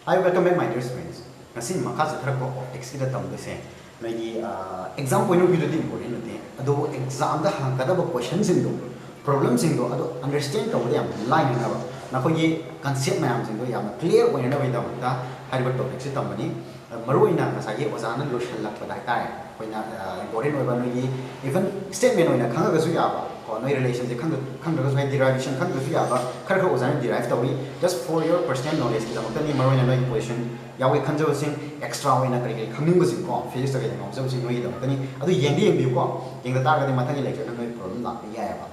I recommend my dear students. Ngasi makasa thara ko optics ida tamde se. Nagi exam point of view di important nate. Ado exam da hangkada ba questions indo, problems indo ado understand tawde yam line na ba. Na ko ye concept mayam indo yam clear way na ba da ta hari ba topic se tambani. Maru ina ngasa ye ozana lo shalak pa dai tai. Ko ina important way ba no ye even statement way na khanga ga su ya ba. Ko no relation je khanga ga su derivation khanga su ya ba. Khar ga ozana derive tawi just for your personal knowledge ki da ni maru ina no position yawe kanjawsing extra way na kari khangning ba sing ko physics ta ga ngam sing no yi da tani adu yendi yeng bi ko yeng da ta ga ni mathang lecture na no problem la ya ya ba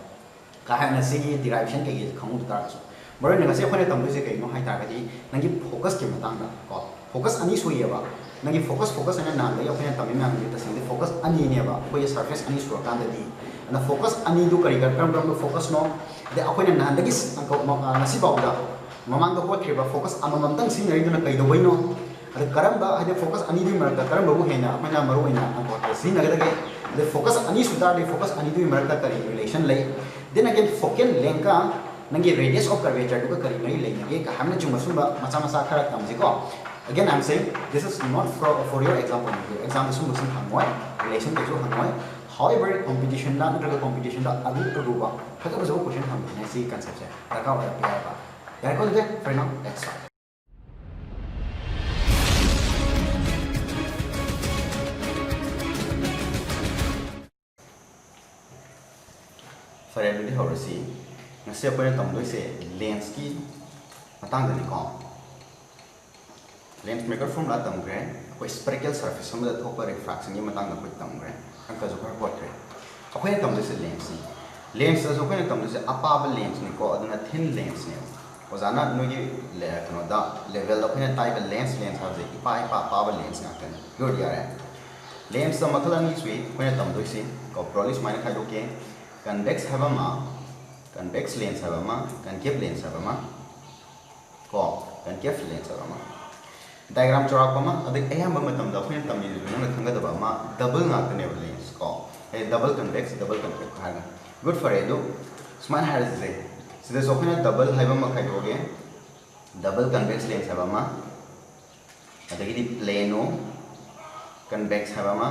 ka ha na sigi derivation ke gi khamu ta so maru ina se khone tam se ke no hai ta ga di nangi focus ke matang da ko focus ani so ye ba nangi focus ana na le khone tam na ngi ta sing di focus ani ne ba ko ye surface ani so ka da di na focus ani du kari ga kam focus no de akhone na da gis an ko na si ba da mamang ko khriba focus amamam tang sin ri duna kai do baino ada karamba hade focus ani di marka karamba bu hena mana maru ina an ko sin aga dage the focus ani suda de focus ani di marka kari relation lay then again focal length nangi radius of curvature du kari ngai lay ngai ka hamna chung sumba macha khara tam ji ko again I'm saying this is not for your example example sum sum hangwai relation ke jo hangwai however competition na competition da agu ba khata ba jo question ham ne si concept है रखा हुआ है ba यार को दे for now let's start फरेन दे हौरसी ngasi apone tamdoi se lens ki matang da ni ko lens maker formula tamgre ko spherical surface sam da thok refraction ni matang da ko tamgre an ka jo par what re apone tamdoi se lens da jo ko tamdoi se apaba lens ni ko aduna thin lens ni ozana no ye kano da level apone type lens ha je ipa apaba lens na kan good yare lens da makhala ni sui apone tamdoi se ko prolis mine khai do ke convex habama convex lens habama concave lens habama ko concave lens habama diagram chorak pama adik ayam matam da phun tamni na khanga da ba ma double na ne lens ko double convex double concave ha good for edu smart has ze sida sokhna double habama khai doge double convex lens habama adagi di plano convex habama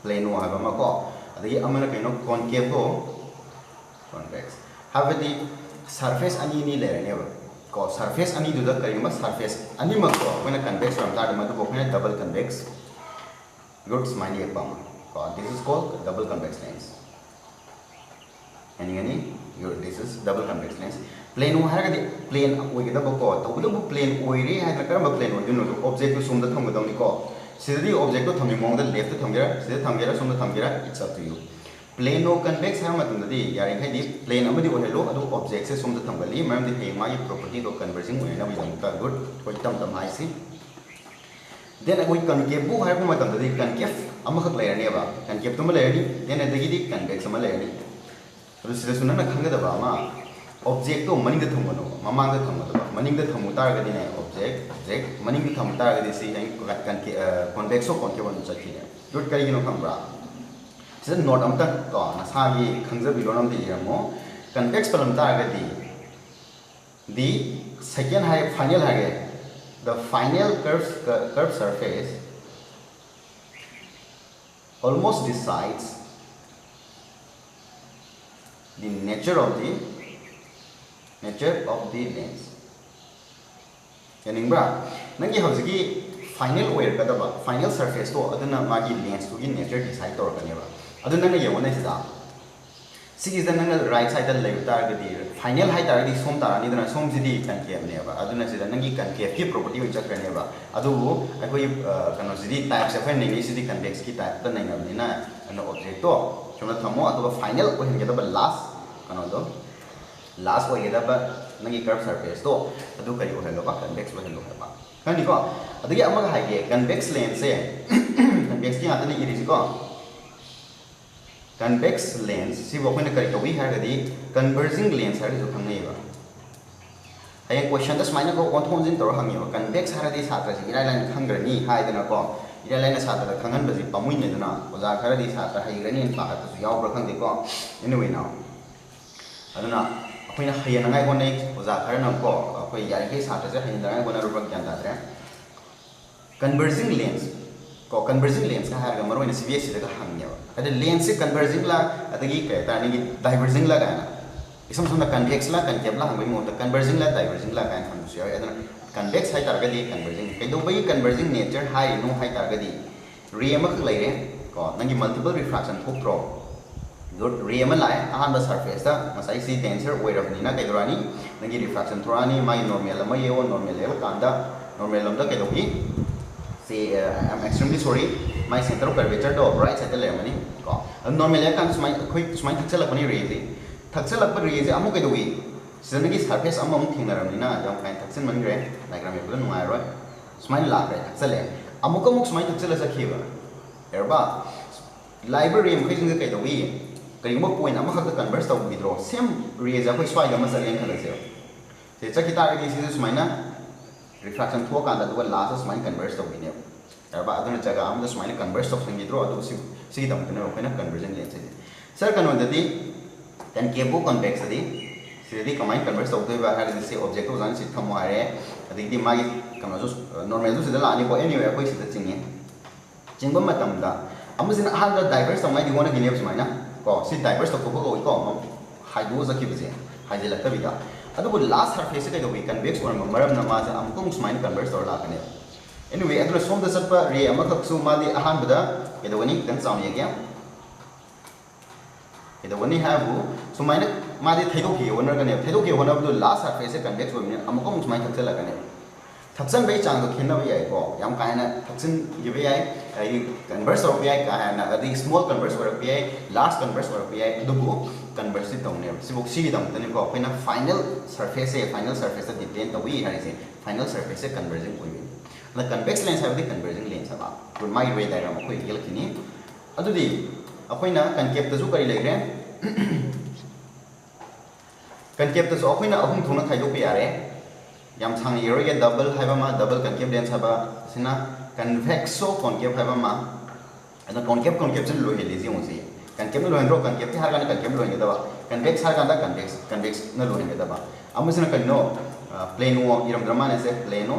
plano habama ko adagi amana kaino concave ko convex have the surface ani ni le ne ba ko surface ani du da kari ma surface ani ma ko when convex from that ma to when double convex good smiley pam ko this is called double convex lens ani this is double convex lens plane ha ga di plane oi ga da ko to bu plane oi re ha ka ma plane oi du no object to sum da thang ga ni ko sidhi object to thami mong da left to thang ga sidhi thang ga sum da thang ga it's up to you plano convex ha matum di yari khai di plane amadi o hello adu object se sum da thambali mam di thei mai property do converging oi na bi jang ka good koi tam hai si then agoi concave bu ha ma tam di concave ama khak layer ne ba concave to ma layer ni then adagi di convex ma layer ni adu sida sunna na khanga da ba ma object to maning da thangbo no mamang da thangbo da maning da thamu tar ga di ne object maning da thamu tar ga di si convex so concave on chakhi ne good kari no khambra this is not amta ko na sa gi khangja bi ronam di mo convex palam ta ga di the second high final ha the final curved surface almost decides the nature of the lens yaning bra nangi hojigi final where ka da ba final surface to aduna magi lens to gi nature decide tor ka ne ba aduna na yewona sida sigi da nang right side da left tar ga di final height tar di som tar ani dana som sidi concave ne ba aduna sida nangi concave ki property oi chakra ne ba adu akoi kano sidi type se fa ne sidi convex ki type da nai ni na ano object to chona thamo adu final ko hin ga da last kano do last oi ga da ba nangi curved surface to adu kai o hello ba convex ba hello ba kani ko adagi amaga haige convex lens se convex ki atani iri ko convex lens si bo khone kari to wi ha ga di converging lens ha jo khangai ba hay question das maina ko on thon jin tor hangi ba convex ha di satra si ira line khangra ni ha idana ko ira line satra khangan ba ji pamui ne dana oja khara di satra hai grani pa ha to yaw bra khang de ko anyway now aduna akoina hayana ngai ko nei oja khara na ko akoi yari ke satra se hayana ngai ko na ru bra kyan da tre converging lens ko converging lens ka har ga maro ina CBS da hang ne ba ade lens se converging la adagi ka ta ni diverging la ga na isam sum da convex la concave la hang mo ta converging la diverging la kan hang su ya adana convex hai tar ga di converging kai do bai converging nature hai no hai tar ga di ray ma khak lai re ko nangi multiple refraction thok pro good ray ma lai ahan da surface da masai si denser weight of ni na kai dorani nangi refraction thorani mai normal ma ye normal le kan da normal lam da kai do hi say I'm extremely sorry my center of curvature do right side le mani ko normal le kan smai khoi smai thak chalak pani ray ji thak chalak pa ray ji amu kai do hi sidani gi surface amam thing na ram ni na jam kai thak chin man gre diagram e bulan ngai roi smai la re thak chale amu ka muk smai thak chala sa khiba erba library em khoi jing kai do hi kai mo point am khak converse to withdraw same ray ja khoi swai ga ma salen khala se se cha kita ri si smai na refraction thua kan da du last smile converse to ne erba aduna jaga am da smile converse to singi draw adu si dam ne ko na conversion lens se sir kan wanda di kan kebo convex di si di kamai converse to ba ha di se object to zan si thamo are adi di mai kan jo normal du se da la ni ko anyway ko si da chingye chingba matam da am sin ha da diverse to mai di wona gi ne smile na ko si diverse to ko ko haidu za ki bje haide la ta bi da अदुबु last surface से कई convex और मरम न मासे अमकुम स्माइन converse तौर लाकने anyway अदुना Som the सटपा रे अमखक सु मादि अहान बदा केदवनी तन साम येगे केदवनी हाबु सुमाइन मादि थैदो के वनर गने थैदो के वनर बदु लास्ट सरफेस से कन्वेक्स होमिने अमकुम स्माइन थक्से लाकने थक्सन बे चांग खेन बे याय को याम कायना थक्सन गिबे याय आई कन्वर्स और याय कायना अदि स्मॉल कन्वर्स और याय लार्ज कन्वर्स और याय दुबु converse tone sibuk si dam tani ko apna final surface depend to we hari se final surface converging koi na convex lens have the converging lens aba to my way diagram ko yel kini adu di akoina concave ta ju kari legre concave ta ju akoina ahum thuna thai do pe are yam sang yero ge double haiba ma double concave lens haba sina convexo concave haiba ma ana concave ju lo he lezi onse concave no hendro concave har gan concave lo hengeda ba convex har gan da convex na lo hengeda ba amusina kanno plano iram drama ne se plano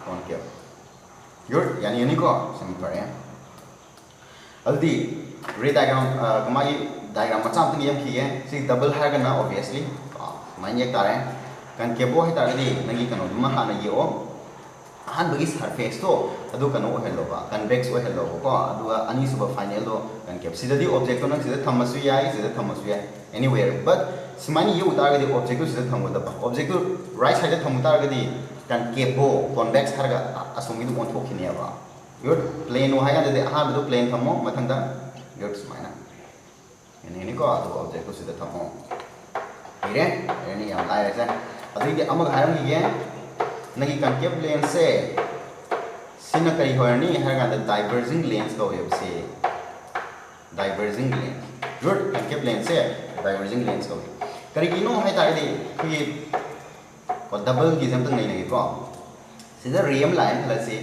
concave your yani yani ko simple ya aldi ray diagram kamai diagram macam tang yam khiye si double har gan na obviously main yak tare concave ho tare di nangi kano ma ha na yo han bagi surface to adu kano hello ba convex o hello ko adu ani suba final do concave sida di object no sida thamasu ya anywhere but simani yu tar di object sida thamu da ba object right side thamu tar di concave bo convex har ga asumi du on thokini ba your plane o ha ga de ha du plane thamo mathang da your simana ni ko adu object sida thamo ire ni am lai ra adu di amag haram gi ge nagi concave lens se sina kari hoyani har ga diverging lens ko web se diverging lens good concave lens se diverging lens ko kari gino hai ta di ki ko double gi jam tang nei nei ko sida rem line hala se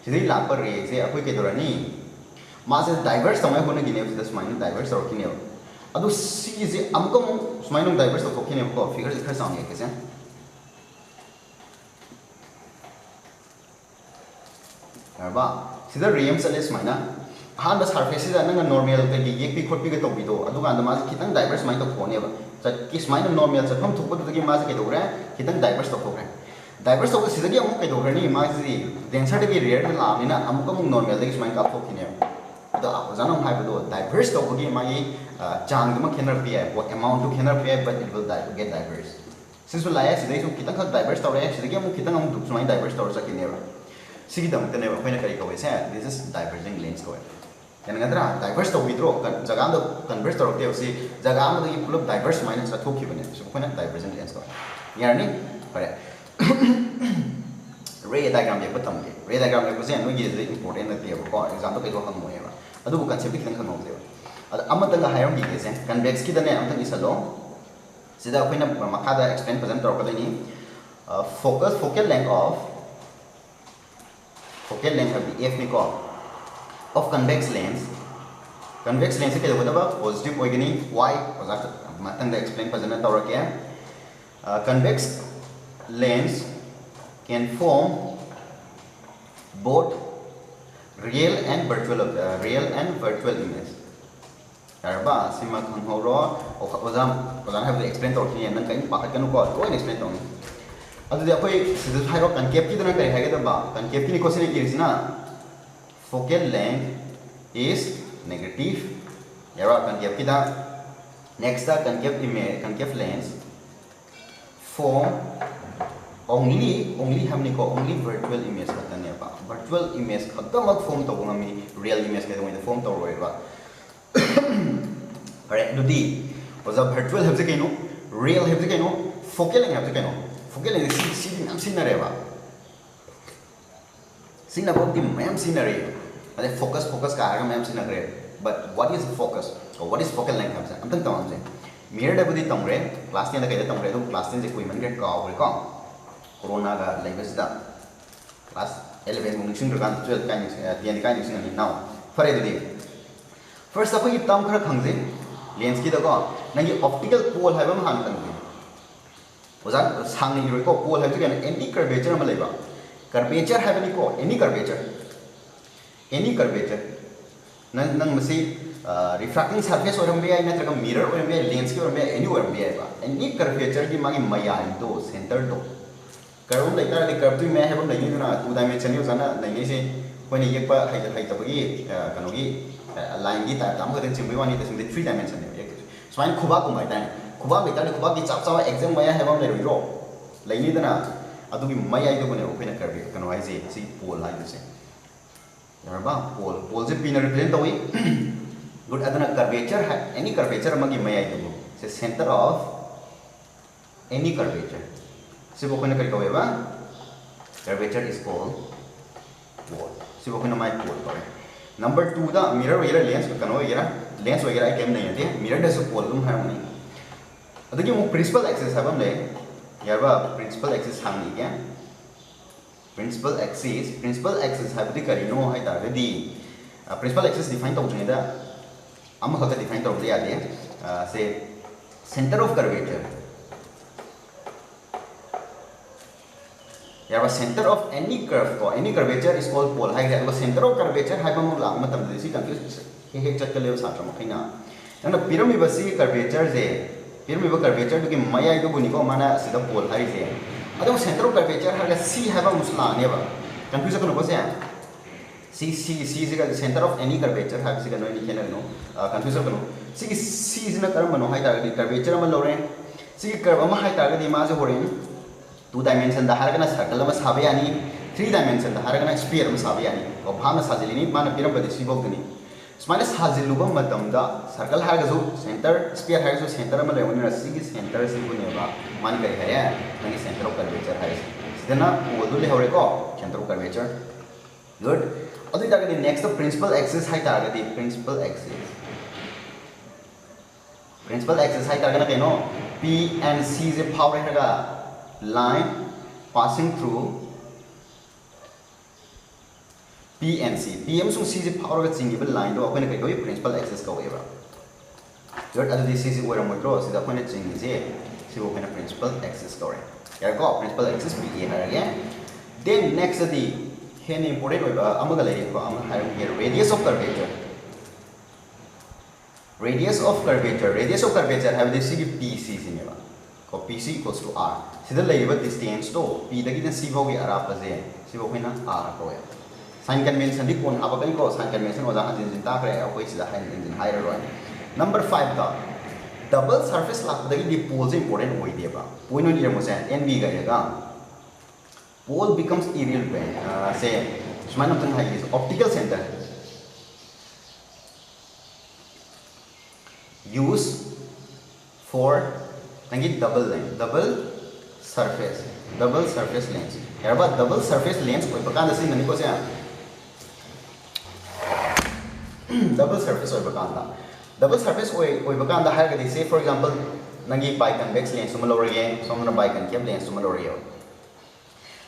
sida la par re se apoi ke dorani ma se diverge samai ko na gi ne sida smine diverge or ki ne adu si je amko smine diverge to ki ne ko figure se khar sam ye ke se ba sida rem sales maina han ba surface da nang normal ke gi yek pi khot pi ke to bi do adu ga da ma kitang diverse mai to phone ba cha kis mai normal cha pham thuk ba da gi ma ke do ra kitang diverse to phone diverse to sida gi am ke do ra ni ma ji denser de gi rare na la ni na am ko normal de gi mai ka phok ki ne da janam hai ba do diverse to gi ma gi chang ma khenar pi ai what amount to khenar pi ai but it will get diverse since we like sida gi kitang khak diverse to ra sida gi am kitang am thuk mai diverse to ra ki ne ba sigi dam tene ba khoina kari ko se this is diverging lens ko yan ngadra diverse to withdraw kan jaga am converse to te si jaga am the pull up diverse minus to ki bane so khoina diverging lens ko yani pare ray diagram ye patam ke ray diagram le ko se no ye important na te ko example ke ko ham mo ba adu bu concept ki kan no te ad amata ga hayam bi ke se convex ki dane am tan isalo sida khoina makada explain present to ko ni focal length of the f ni ko of convex lens se ke da ba positive oigani y oza matang da explain pajana tawra ke convex lens can form both real and virtual image yarba sima khanghauro ozam have explain tawni nan kai pakat kanu ko to explain tawni adu de akoi sidu hairo concave ki dana kai hage da ba concave ki ni question ki risina focal length is negative yarba concave ki da next the concave image concave lens form only hamni ko only virtual image khatane ba virtual image khatamak form to ngami real image ka doi form to roi ba alright do di was a virtual have the no real have the no focal length have the no focal length see nam scenery ba sina ba di ma'am scenery ade focus ka aga ma'am scenery but what is focus or what is focal length have am tang tawam se mirror da budi tamre class 10 da kai da tamre do class 10 je koi man get ka ko corona ga language da class 11 mung sing kan 12 kan tian kan sing ni now fare do di first of all you tam khara khangje lens ki da ko nangi optical pole haiba ma han kan di oza sang ni roi ko pole haiba kan any curvature ma leiba curvature haiba ni ko any curvature nang masi refracting surface oram be ai natraga mirror oram be lens ki oram be any oram be ai ba any curvature ki magi maya do center do curve like that curve tu me have like na two dimension yo sana nai se when ye pa hai ta bagi kanu gi line gi ta tam ga den chimbi wani ta sim 3 dimension ne so an khuba ko mai ta khuba be ta khuba gi chap chap exam maya have le ro lai ni dana adu gi maya do ne ko na curve kanu ai se si pole ai se yarba pole je pin represent wi good adana curvature any curvature magi maya do se center of any curvature sibo ko na kay ba curvature is called pole sibo ko na mai pole pare number 2 da mirror wala lens ko kano wala lens wala ai kem nahi ate mirror da so pole dum harmony adagi mo principal axis habam le yarba principal axis hamni kya principal axis habdi karino hai ta di principal axis define to jene da amma khata define to ya de say center of curvature yarba center of any curve or any curvature is called pole hai the center of curvature hai ba mo lang matam de si confuse he chat kale sa tra makhina nang pyramid ba si curvature je pyramid ba curvature du ki maya do buni ko mana sida pole hai je ado center of curvature ha si hai ba musla ne ba confuse ko no ko se si is the center of any curvature ha si ka no ni kena no confuse ko no si is na karam no hai ta di curvature ma lore si curve ma hai ta di ma je hore 2 dimension da haragana circle ma sabe yani 3 dimension da haragana sphere ma sabe yani ko bhama sajilini mana piram padi sibogni smana sajilu ba matam da circle haraga so center sphere haraga so center ma lewani na sigi center sibu ne ba man kai hai ngi center of curvature hai sidana odu le hore ko center of curvature good adu daga di next the principal axis hai ta di principal axis hai ta kana keno p and c je power haraga line passing through P and C. P M sung C is power of single line do apne kai principal axis ka weba. Jod adu this is where mo draw sida apne ching je si wo apne principal axis ka re. Yar ko principal axis P ye har again. Then next the hen important weba amaga le ko am har here radius of curvature. Radius of curvature have this sig PC in here. Ko PC equals to R. Sida laiba distance to P dagi na C bawgi arap je si bo na R ko ya. Sign convention di kon apa kan ko sign convention oja ha jin ta kre ko sida ha jin higher roi. Number 5 da double surface lak dagi di pole je important hoi de ba. Point no ni mo se NB ga ga. Pole becomes irrelevant. Say smana tang ha is optical center. Use for nangi double surface lens yarba double surface lens koi bakanda sin nani ko se double surface oi bakanda har ga say for example nangi biconvex lens suma lower ye somna biconcave lens suma lower ye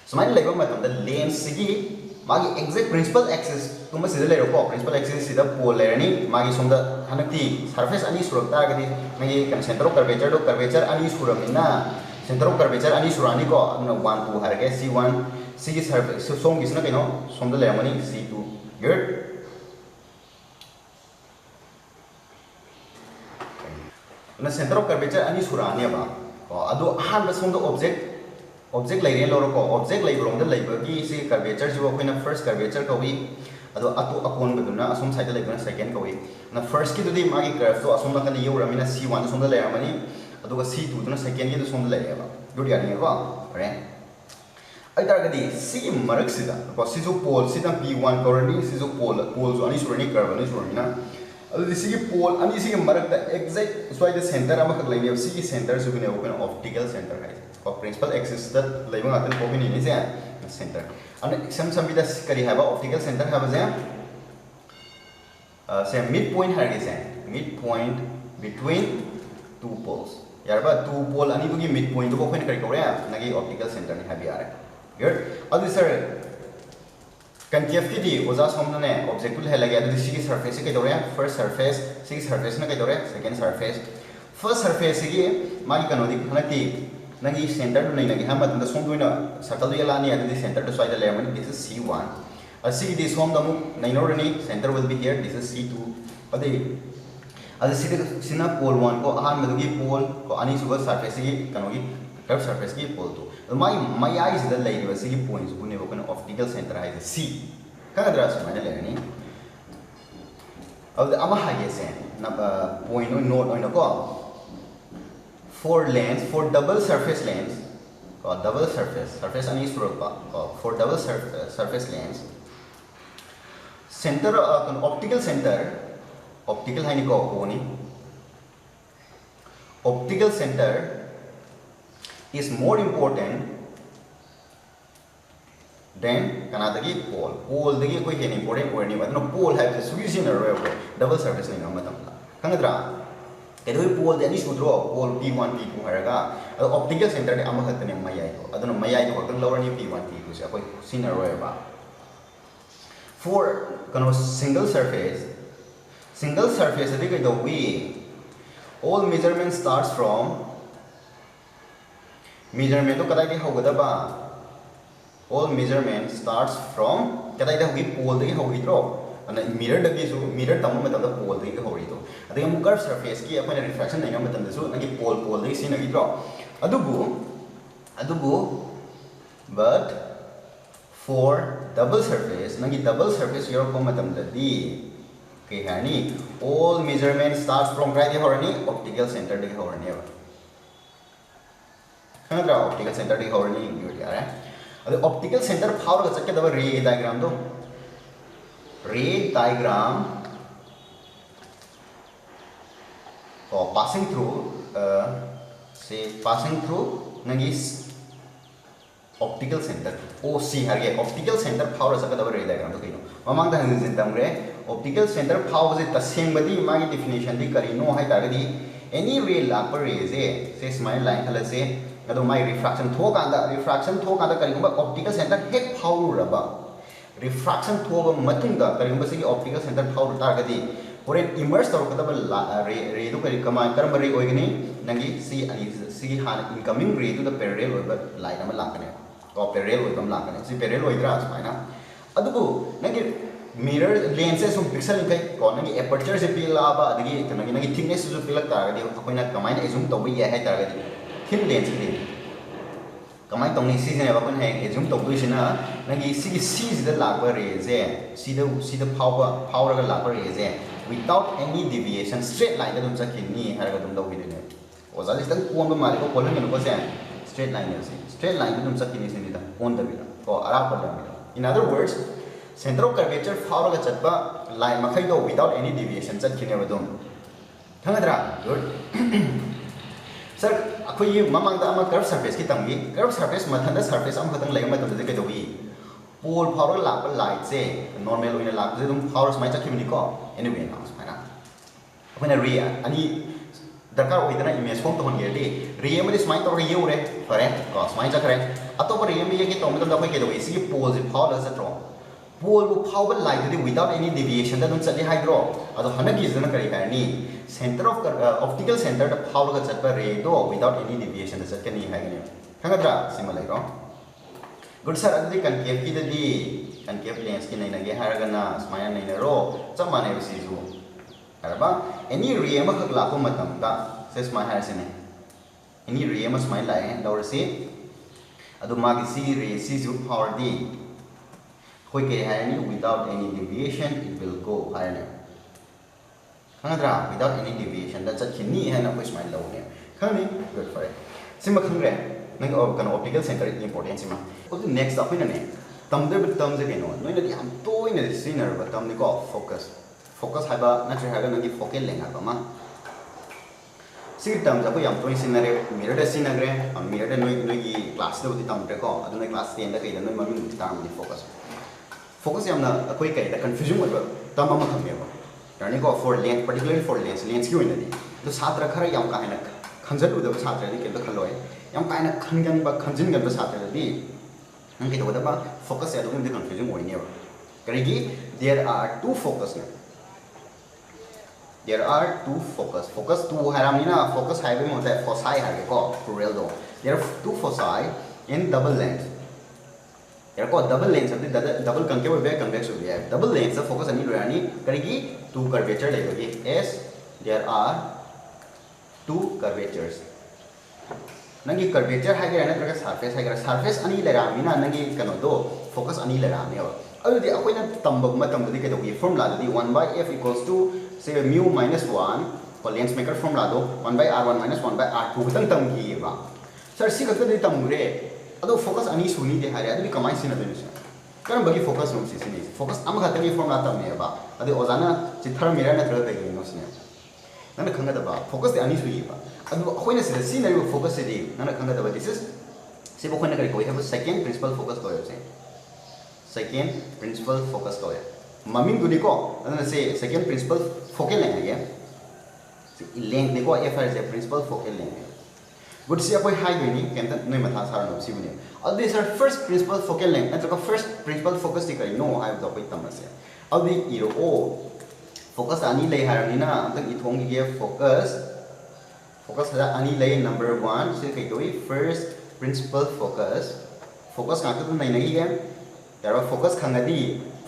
sumai leba matam da lens sigi magi exact principal axis tuma sida le ro principal axis sida pole lerani magi somda hanakti surface ani surakta ga di magi center of curvature ani suramina center of curvature ani surani ko 1 2 harage c1 c surface so song is na kino somda lemani c2 Good. Na center of curvature ani surani ba ko adu han ba sum object lai re lo ko object lai rong da lai ba gi si curvature ju ko na first curvature ko wi adu atu akon ba na asum side lai ba second ko wi na first ki du di magi curve to asum la kan yu ra mina c1 sum da lai amani adu ga c2 na second ki du sum da lai ba good ya ni ba right ai tar ga di c marak sida ko si ju pole sida p1 corresponding si ju pole ju ani surani curve ani surani na adu si pole ani si marak da exact so the center ama khak lai ne si center su ne open optical center hai ko principal axis that lai ma aten ko ni se center and some bit kari have optical center have say midpoint hai se midpoint between two poles yarba two pole ani bugi midpoint ko koi kari ko ya nagi optical center ni have yare good adu sir concave ki di oja somna ne object है लगे adu si surface ke dore first surface si surface na ke dore second surface first surface ki magi kano di hanati nangi center to nai ha matam da som doina circle ya lani adu center to side le mani this is c1 asi di som da mu nai no ni center will be here this is c2 adu si sina pole 1 ko ahan madu gi pole ko ani suba surface ki kano gi curved surface ki pole to my eyes the lay was the points bune ko na optical center hai c kaga dra sa mane le ni अब ama ha ye se na point no note no ko for double surface lanes ko double surface ani suro pa for double surface lanes center optical center optical hai ni ko ni optical center is more important than kanadagi pole dagi koi hen important or ni but no pole have the solution or double surface ni ma tam la kangadra kedoi pole de ni sudro pole p1 p2 haraga optical center de ama khatne mayai to aduna mayai to kan lower ni p1 p2 se koi scenario roe ba for kano single surface de kai do we all measurement starts from measurement to kadai di hogada ba all measurement starts from kadai da hogi pole de hogi tro ana mirror da gi su mirror tamu matam da pole de hogi to adai mu curve surface ki apana refraction nai matam da su nagi pole de si nagi tro adubu but for double surface yor ko matam da di ke hani all measurement starts from kadai di horani optical center de horani ba kanadra optical center de horani yu ya the optical center power ka chakke da ray diagram do ray diagram or passing through nagi optical center OC harge optical center power chakke da ray diagram do kino mamang da hangin tam re optical center power je taseng badi magi definition di kari no hai ta di any ray la per ray se smile line khala se ado my refraction thokanda karigumba optical center hek phawraba refraction thoba matungda karigumba sigi optical center phawru targadi oren immerse torkadaba ray do kari kama karam ray oigani nangi sigi han incoming ray to the parallel oiba line ama lakane ko parallel oibam lakane si parallel oidra asmaina adubu nangi mirror lenses sum pixel kai ko nangi aperture se pilaba adigi nangi thickness su pilak targadi akoina kamaina zoom tobi ya hai targadi thin lens ni kamai tong ni si ne ba kon hang zoom to du sina nagi si da la ba re je si da power ga la ba re je without any deviation straight line da dum cha kin ni har ga dum do hi ne o za listan ko ba mari ko ko ne ko se straight line ne straight line da dum cha kin ni da on da bi ko ara pa da bi in other words center of curvature power ga chat ba line ma khai do without any deviation chat kin ne ba dum thangadra good sir akoi mamang da ama curve surface ki tamgi curve surface mathan da surface am khatang lai ma tam de ke do wi pole power la pa light se normal oina la je dum power smai chakhi ni ko anyway na smai na apna ray ani darkar oidana image form to hon ge de ray ma de smai to re yure fare ko smai chakre atop ray ma ye ki to ma da koi ke do wi si pole je power la tro pole bu power light de without any deviation da dum chali hydro ado hana ki jana kari kai ni center of optical center the power ga chat ba ray do without any deviation da chat ke ni hai ni khanga dra similar ro good sir adi concave ki da di concave lens ki nainage haragana smaya nainaro chap manai si ju arba any ray ma khak la ko matam da se smaya har se ne any ray ma smaya la hai lor se adu ma ki si ray si ju power di khoi ke hai ni without any deviation it will go higher khangdra without any deviation da chat khini hai na ko smaya lo ne khani good for it sim khang re nang kan optical center important sima adu next up in ne tamde bit tam je keno noi na di am toy na sinner ba tam ni ko focus focus haba na tre haga nang focal length ba ma sig tam ja ko yam toy sinner mirror de sinner on mirror de noi gi class de di tam tre ko adu noi class 10 da kai da noi ma mi ta am ni focus focus yam na koi kai da confusion ba tam ma kham me ba yani ko for length particularly for lens ki oina di to satra khara yam ka hena khanjal u da satra di ke da khaloi yam ka hena khangan ba khanjin gan ba satra di nang ke da ba focus ya dum de confusion oine ba karigi there are two focus na there are two focus focus two haram ni na focus hai be hota hai foci hai ko plural do there are two foci in double length there ko double length of the double concave be convex ho gaya double length of focus ani rani karigi two curvature le bagi as there are two curvatures nangi curvature hai gaya na traga surface hai gaya surface ani le rami na nangi kano do focus ani le rami ba adu di akoi na tambak matam di ke do formula di 1 by f equals to say mu minus 1 for lens maker formula do 1 by r1 minus 1 by r2 tang tam gi ba sir si ka di tam re adu focus ani suni de hari adu kamai sin adu ni karam bagi focus no si ni focus am kha tang formula tam ne ba adu ozana chithar mira na thra de gi no sin nana khanga da ba focus de ani sui ba adu akoi na si na focus de nana khanga da ba this is se bo khona kari ko have second principal focus ko yo second principal focus ko ya maming du ni ko adana se second principal focal length again length ni ko f is a principal focal length good se apoi high ni kenta noi matha sar no si bune all these are first principal focal length and first principal focus ti kari no I have to apoi tamase all the iro o focus ani lei harani na antak I thong gi focus ha ani lei number 1 se kai doi first principal focus ka tu nai nai ge there are focus khangadi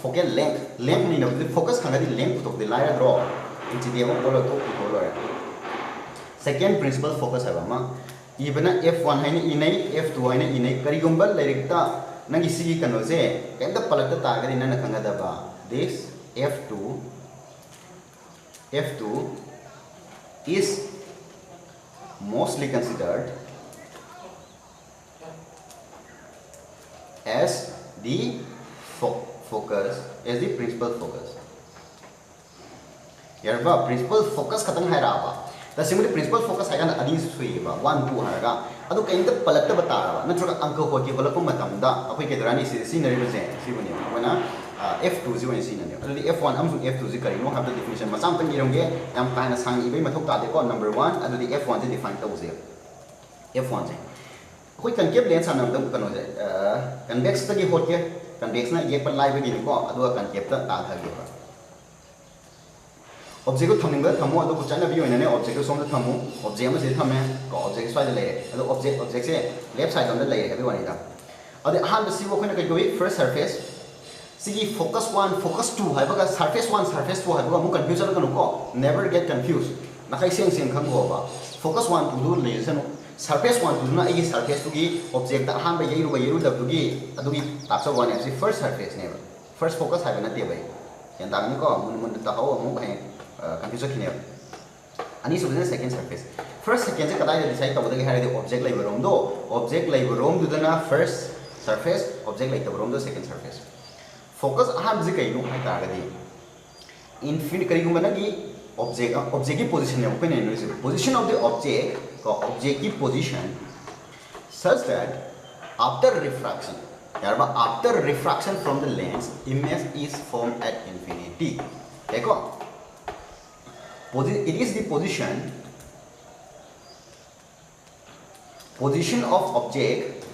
focal length ni no focus khangadi length of the line draw inchi de mo bolo to bolo second principal focus ha ma even f1 haina inai f2 haina inai kari gumbal lairikta nangi sigi kano je kenda palakta tagari nana khangada ba this f2 is mostly considered as the focus as the principal focus yarba principal focus khatang hai ra ba the simple principal focus hai kana adi sui ba 1 2 ha ga adu kainta palatta bata ra na troka anka ho ki holako matam da apoi ke darani si nari ba je si bani wana f2 ji wan si na ne adu f1 amsung f2 ji kari no have the definition masam tang irongge yam kana sang ibai mathok ta de ko number 1 adu the f1 ji define ta use f1 ji koi concave lens anam dam kano je convex ta gi hot ke convex na ye par lai ba gi ko adu concave ta ta tha gi ba object ko thamning ba thamo adu ko chana bi oina ne object ko som da thamo object ma se thame ko object side le adu object se left side dam da le he bi wani da adu han ba si wo ko na kai goi first surface sigi focus 1 focus 2 hai ba ga surface 1 surface 2 hai ba mu confusion ka no ko never get confused na kai seng khang go ba focus 1 to do le sano surface 1 to na ai surface to gi object da han ba yeru da to gi adu gi tapsa one as first surface ne first focus hai ba na te ba yan da ni ko mun ta ho mu ba confusion kine ani so the second surface first second se kadai decide ta bodagi hari object lai rom do object lai rom du na first surface object lai ta rom do second surface focus aham ji kai no hai ta ga di infinite kari gum na gi object ki position ne ko ne no position of the object ko object ki position such that after refraction yarba after refraction from the lens image is formed at infinity dekho it is the position of object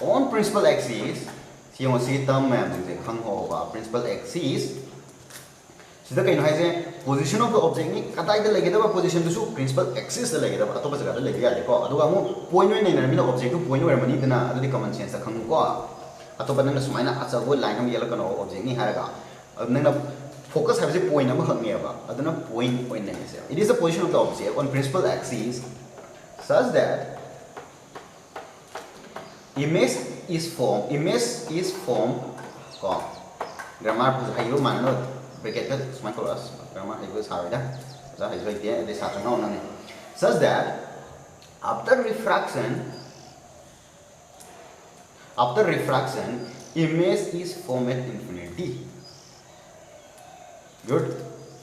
on principal axis si term man je khang ho ba principal axis sida kai no hai je position of the object ni katai da lege da position to principal axis da lege da atopa jaga da lege ya ko adu ga mo point nei na mi na object to point where mani dana adu di common sense khang ko अतोप नंग सुमाइना अचबो line हम येला कनो object नि हारगा नंग focus have a point number aduna point point name. It is the position of the object on principal axis such that image is formed grammar hayo manno bracket smart for us grammar hayo sarida za hayo ite de sa no nane such that after refraction image is formed at infinity. Good.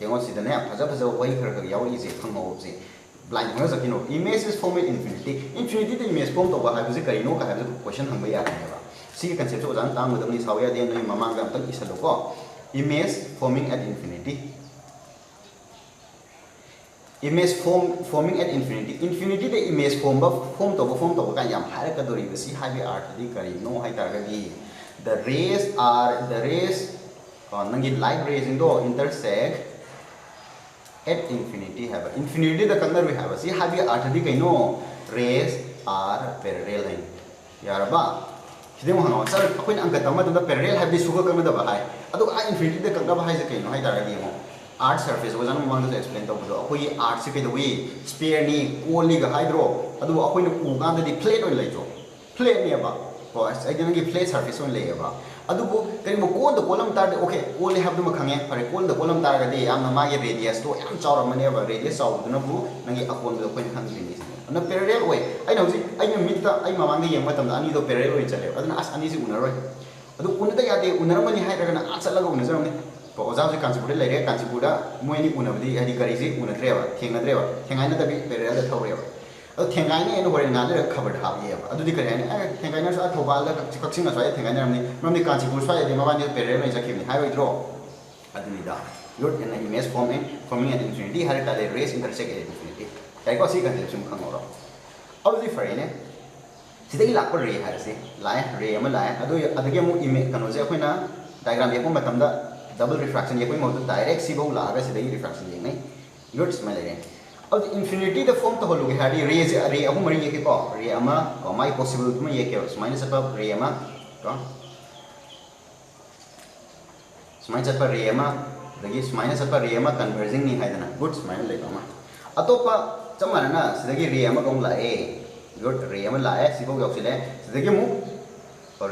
Yengo sidane faja way khara yawi je khangmo je blind hono sakino image is formed at infinity. Infinity the image form to ba ha kari no ka ha question hangba ya ne ba. Si concept so jan tang modam ni sawya de no mamang gam tak isalo ko image forming at infinity. Image forming at infinity. Infinity the image form to ka yam ha ka dori si ha bi art di kari no ha tar ga di the rays nangi light rays indo intersect at infinity have infinity the color we have see have you artadi kaino rays are parallel line yaraba hidemo hano sir akoin angka tama da parallel have this sugar kana da bahai adu a infinity the color bahai se kaino hai daragi mo art surface was an among to explain to akoi art se kai the way sphere ni cone ni ga hydro adu akoi na u ga da di plate on laito plate ni ba ko ai ga plate surface on lay ba adubu kari mo cone the column tar okay only have them khange pare cone the column tar ga de amna ma ge radius to am chaura mane ba radius chaw duna bu nangi akon the coin khang ni ana parallel way ai na hoji ai na mit ta ai mamang ge yeng matam ani do parallel way chale aduna as ani si unaroi adu unada ya de unaramani hai daga na achalaga unajaramni ko oja ji kanchipur le re kanchipur da moi ni unabdi ai kari ji unadreba thengai na da bi parallel da thawreba thengai ni eno hore na le khabar tha ye adu di kare ni thengai na sa thobal la kaksin na sa thengai na ni kanchipur sa ye ma ba ni parallel mai jakhi ni hai oi dro adu ni da your an image forming at infinity har ka le rays intersect at infinity kai ko si concept sum khang oro adu di fare ne sidai lak par ray har se lai ray ama lai adu adage mu image kano je akoina diagram ye ko matam da double refraction ye ko mo direct si bo la ga sidai refraction ye nai your smile again अब infinity the form to holu hari rays ray ahu mari ye ke ko ray ama ko mai possible tuma ye ke minus apa ray ama ko minus apa ray ama dagi minus apa ray ama converging ni haidana good smile le ama atopa chamana na sidagi ray ama kong la e good ray ama la e sibo yok sile sidagi mu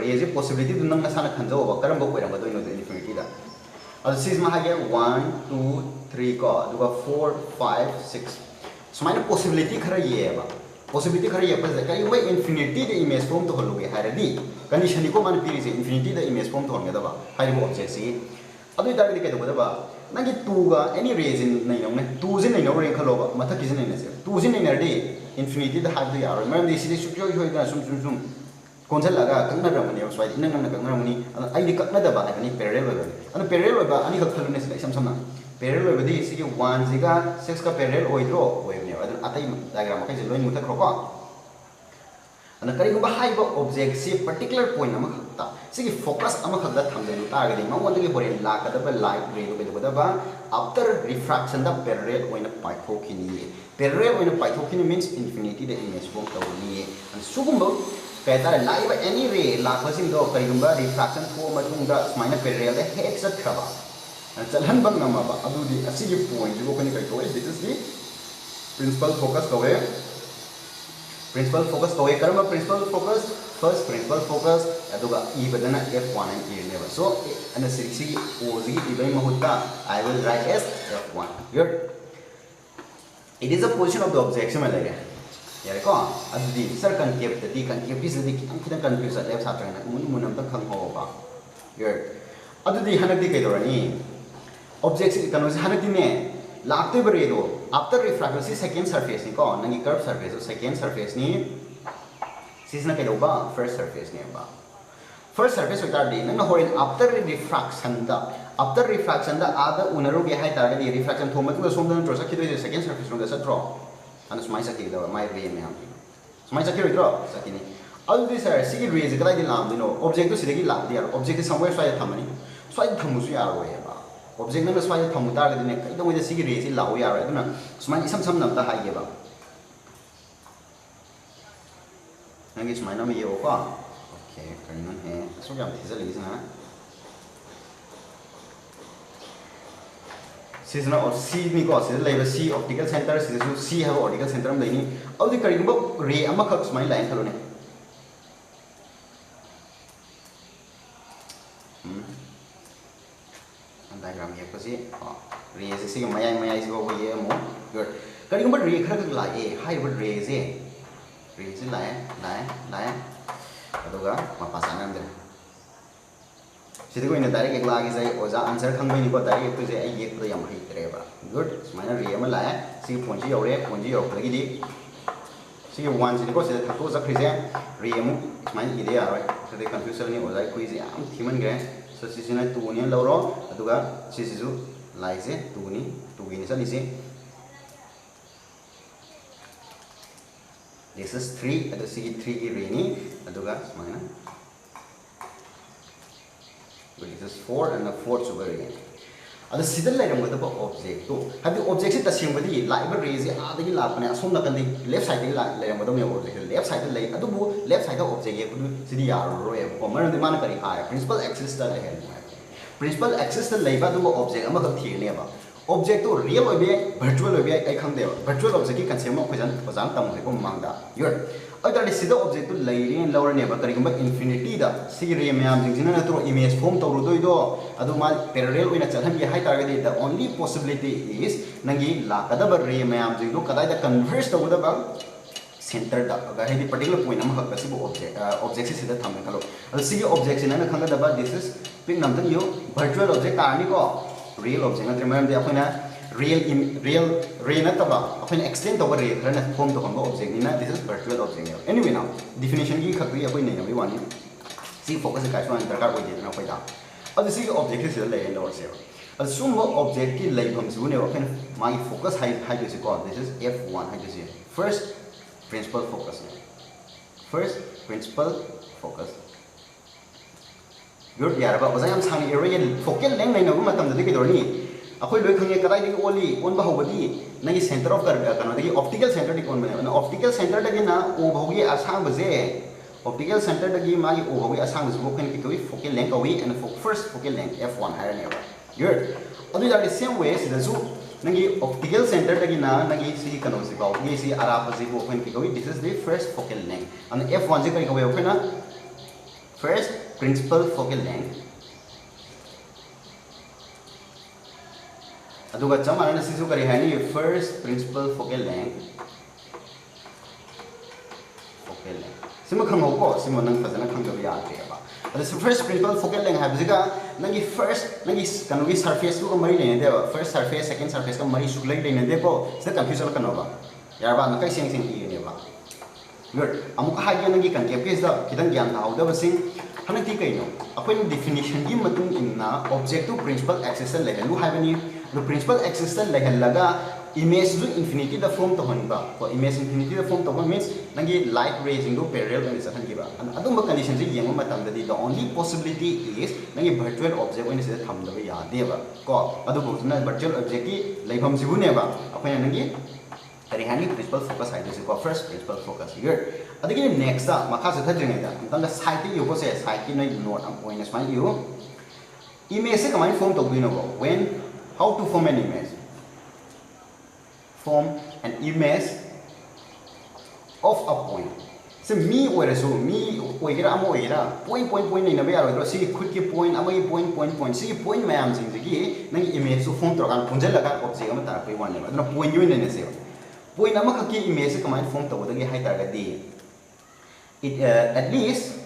ray je possibility dunang na sana khanjo ba karam ba koiram ba do infinity da अब सिस में हागे 1 2 3 को दुगा 4 5 6 सुमाइना possibility खरा ये बा possibility खरा ये पर कई वे इंफिनिटी द इमेज फॉर्म तो हलोगे हारदी कंडीशन को मान पीरी से इंफिनिटी द इमेज फॉर्म तो होंगे दबा हाइबो ऑब्जेक्ट सी अदु इतागदि के दबा नंगी 2 गा एनी रेजन नै नौने 2 जिन नै नौ रे खलोबा मथा किजन नै नसे 2 जिन नै नरदी इंफिनिटी द हाइब द यार मरम दि सिदि सुजो होय दा सुम concept laga kakna ramani swai inang nang kakna ramani ai di kakna da ba ani parallel ba ani parallel ba ani ka khalune sai sam sam na parallel ba di si 1 ziga 6 ka parallel oidro oibne adu atai diagram ka je loin mutha khro ko ana kari ba hai ba object si particular point ama khata si focus ama khada thamde lu ta ga di ma wonde ge hore la ka da ba light ray do be da ba after refraction da parallel oina paithokini parallel oina paithokini means infinity the image form ka ni and sugumba कहता है live any रे लाखसिंग दो करिगुंबा refraction थो मतुंगा स्माइना parallel दे head सट खबा चलहन बंग नमाबा अदुदी असिगे point जो कोनी कई तोय this is the principal focus कवे करम principal focus first principal focus अदुगा ई बदना f1 and e नेवर सो अन सिक्सी ओजी इबे महुता I will write as f1 here it is a position of the object में लगे यार को अदुदी सर कंकेप इस दी खिदं कंफ्यूज लेब सात्रना मुन हम तक खंग होबा यार अदुदी हनदी के दोरनी ऑब्जेक्ट कनो से हनदी ने लाक्ते बरे दो आफ्टर रिफ्रैक्शन सी सेकंड सरफेस नि को नंगी कर्व सरफेस सेकंड सरफेस नि सिजना के दोबा फर्स्ट सरफेस ने बा फर्स्ट सरफेस उतार दी नंग होइन आफ्टर रिफ्रैक्शन दा आदा उनरो गे हाय तार गे रिफ्रैक्शन थोम मत सोम दन ट्रोसा खिदो सेकंड सरफेस रो दा सट्रो and smai sakhi da my ray me am smai sakhi ro sakini all this are sigi rays ga dai lam dino object to sidagi lam dia object somewhere swai thamani swai thamu su ya ro ba object na swai thamu ta ga dine kai dong de sigi rays law ya ro aduna smai sam nam ta hai ge ba nangi smai na me yo ko Okay, kanya he. So kaya thisa lagi sana. Seasonal or C ni ko seasonal label C optical center seasonal C have optical center am lagi ni. Aw di kari ko ray ama khak smile line thalo ne. Diagram ye ko si ray se si maya is go ye mo. Good. Kari ko ray khak la e high word ray se. Ray se la. Aduga mapasana am de. Sidi ko ina direct ek lagi sai oza answer khangbai ni ko direct to je ai yek to yam hi tere ba. Good. Smaina ray ama la si phone ji yore lagi di. Si one si ko se to za khri je ray amu smaina ide ya right. So the confusion ni oza ko ji am thiman gre. So si sina 2 ni loro aduga si ju lai je 2 ni sa ni se. This is 3 adu si 3 ki ray ni aduga smaina. This is 4 and the 4th super ray. Adu sidal lai ramga ba object to hadi object se tasing badi live ray je adagi lakne asom na kan left side lai ramga me object left side lai adu bu left side object ye kudu sidi yar ro ye ko mar de man kari ha principal axis ta lai principal axis ta lai ba du object ama ka thi ne ba object to real oi be virtual oi be ai khang de virtual object ki concept ma khojan khojang tam ko mangda yor अगर सिदा object तो लेरे lover ने बा करिगम infinity दा सी रे ma'am जिंजना न तो इमेज फॉर्म तो रुदो इदो अदु मा पैरेलल ओइना चलहन ये high target the only possibility is नंगी लाकदा ब रे मैम जिंदो कदाय द कन्वर्ज तो द बा सेंटर दा अगर हेदी पर्टिकुलर पॉइंट अमा हक सिबो ऑब्जेक्ट से सिदा थम कलो अदु सी ऑब्जेक्ट से न खंगा द बा दिस इज पिक नमतन यो वर्चुअल ऑब्जेक्ट तारनी को रियल ऑब्जेक्ट न मैम दे अखोना real ray na taba apin extend to ray thar na form to hong object ni na this is virtual object anyway now definition gi khakri apoi nei na one see focus ka so an darkar oi de na poi da adu see object is lay in or se adu sum object ki lay pham su ne apin my focus high this is called this is f1 high this first principal focus good yar ba ozai am sang area focal length nei na gu matam da ki dorni अखोई लोई खंगे कदाई दगी ओली own बहुबदी Negi centre of कनो दगी optical centre दगी own बने optical centre दगी ना ओ बहुगी असांग बजे optical centre दगी मागी ओ बहुगी असांग बजे बोकन की कोई फोकल लेंथ कवी and first focal length f1 here नेबा गुड अदु जारे सेम वे सिदजु नगी ऑप्टिकल सेंटर दगी ना नगी सी कनो सी बहुगी सी आरा बजे बोकन की कोई this is the first focal length and f1 जे कई कवे ओकना फर्स्ट प्रिंसिपल फोकल लेंथ अदुगा चमाना सिसु करी है नी फर्स्ट प्रिंसिपल फोकल लेंथ सिम खंगो को सिम नंग फजना खंगो या रे बा अदु फर्स्ट प्रिंसिपल फोकल लेंथ है बिजगा नंगी फर्स्ट नंगी कनो की सरफेस को मरी लेने दे फर्स्ट सरफेस सेकंड सरफेस का मरी सुगलाई लेने दे को से कंफ्यूजन कनो बा यार बा नkai सेंग सेंग की ने बा गुड अमुक हागे नंगी कंकेप केस दा किदंग ज्ञान हाउदा बसिंग हनती कइनो अखोइन डेफिनेशन की मतुंग इनना ऑब्जेक्टिव प्रिंसिपल एक्सेस लेहलु हाइबनी the principal axis ta lehallaga image ju infinity da form to honba ko image infinity da form to means nangi light rays ingo parallel in sahan giba and adum condition ji yeng matam da the only possibility is nangi virtual object oine se tham da ya deba ko adu bu na virtual object ki leifam jibu ne ba apna nangi kari hani principal focus hai this ko first principal focus here adigi next da makha se thadring da tanga side ti yo ko se side ki nai note am oine smile you image se kamai form to bino when how to form an image? Form an image of a point. So me or so me oira amo oira point nei na be aro dro si khud ki point amai point si point mayam sing gi nang image so form to kan punjal laga object ama tar pe one ne na point yun ne se point ama khaki image se kamai form to da gi hai tar ga di it at least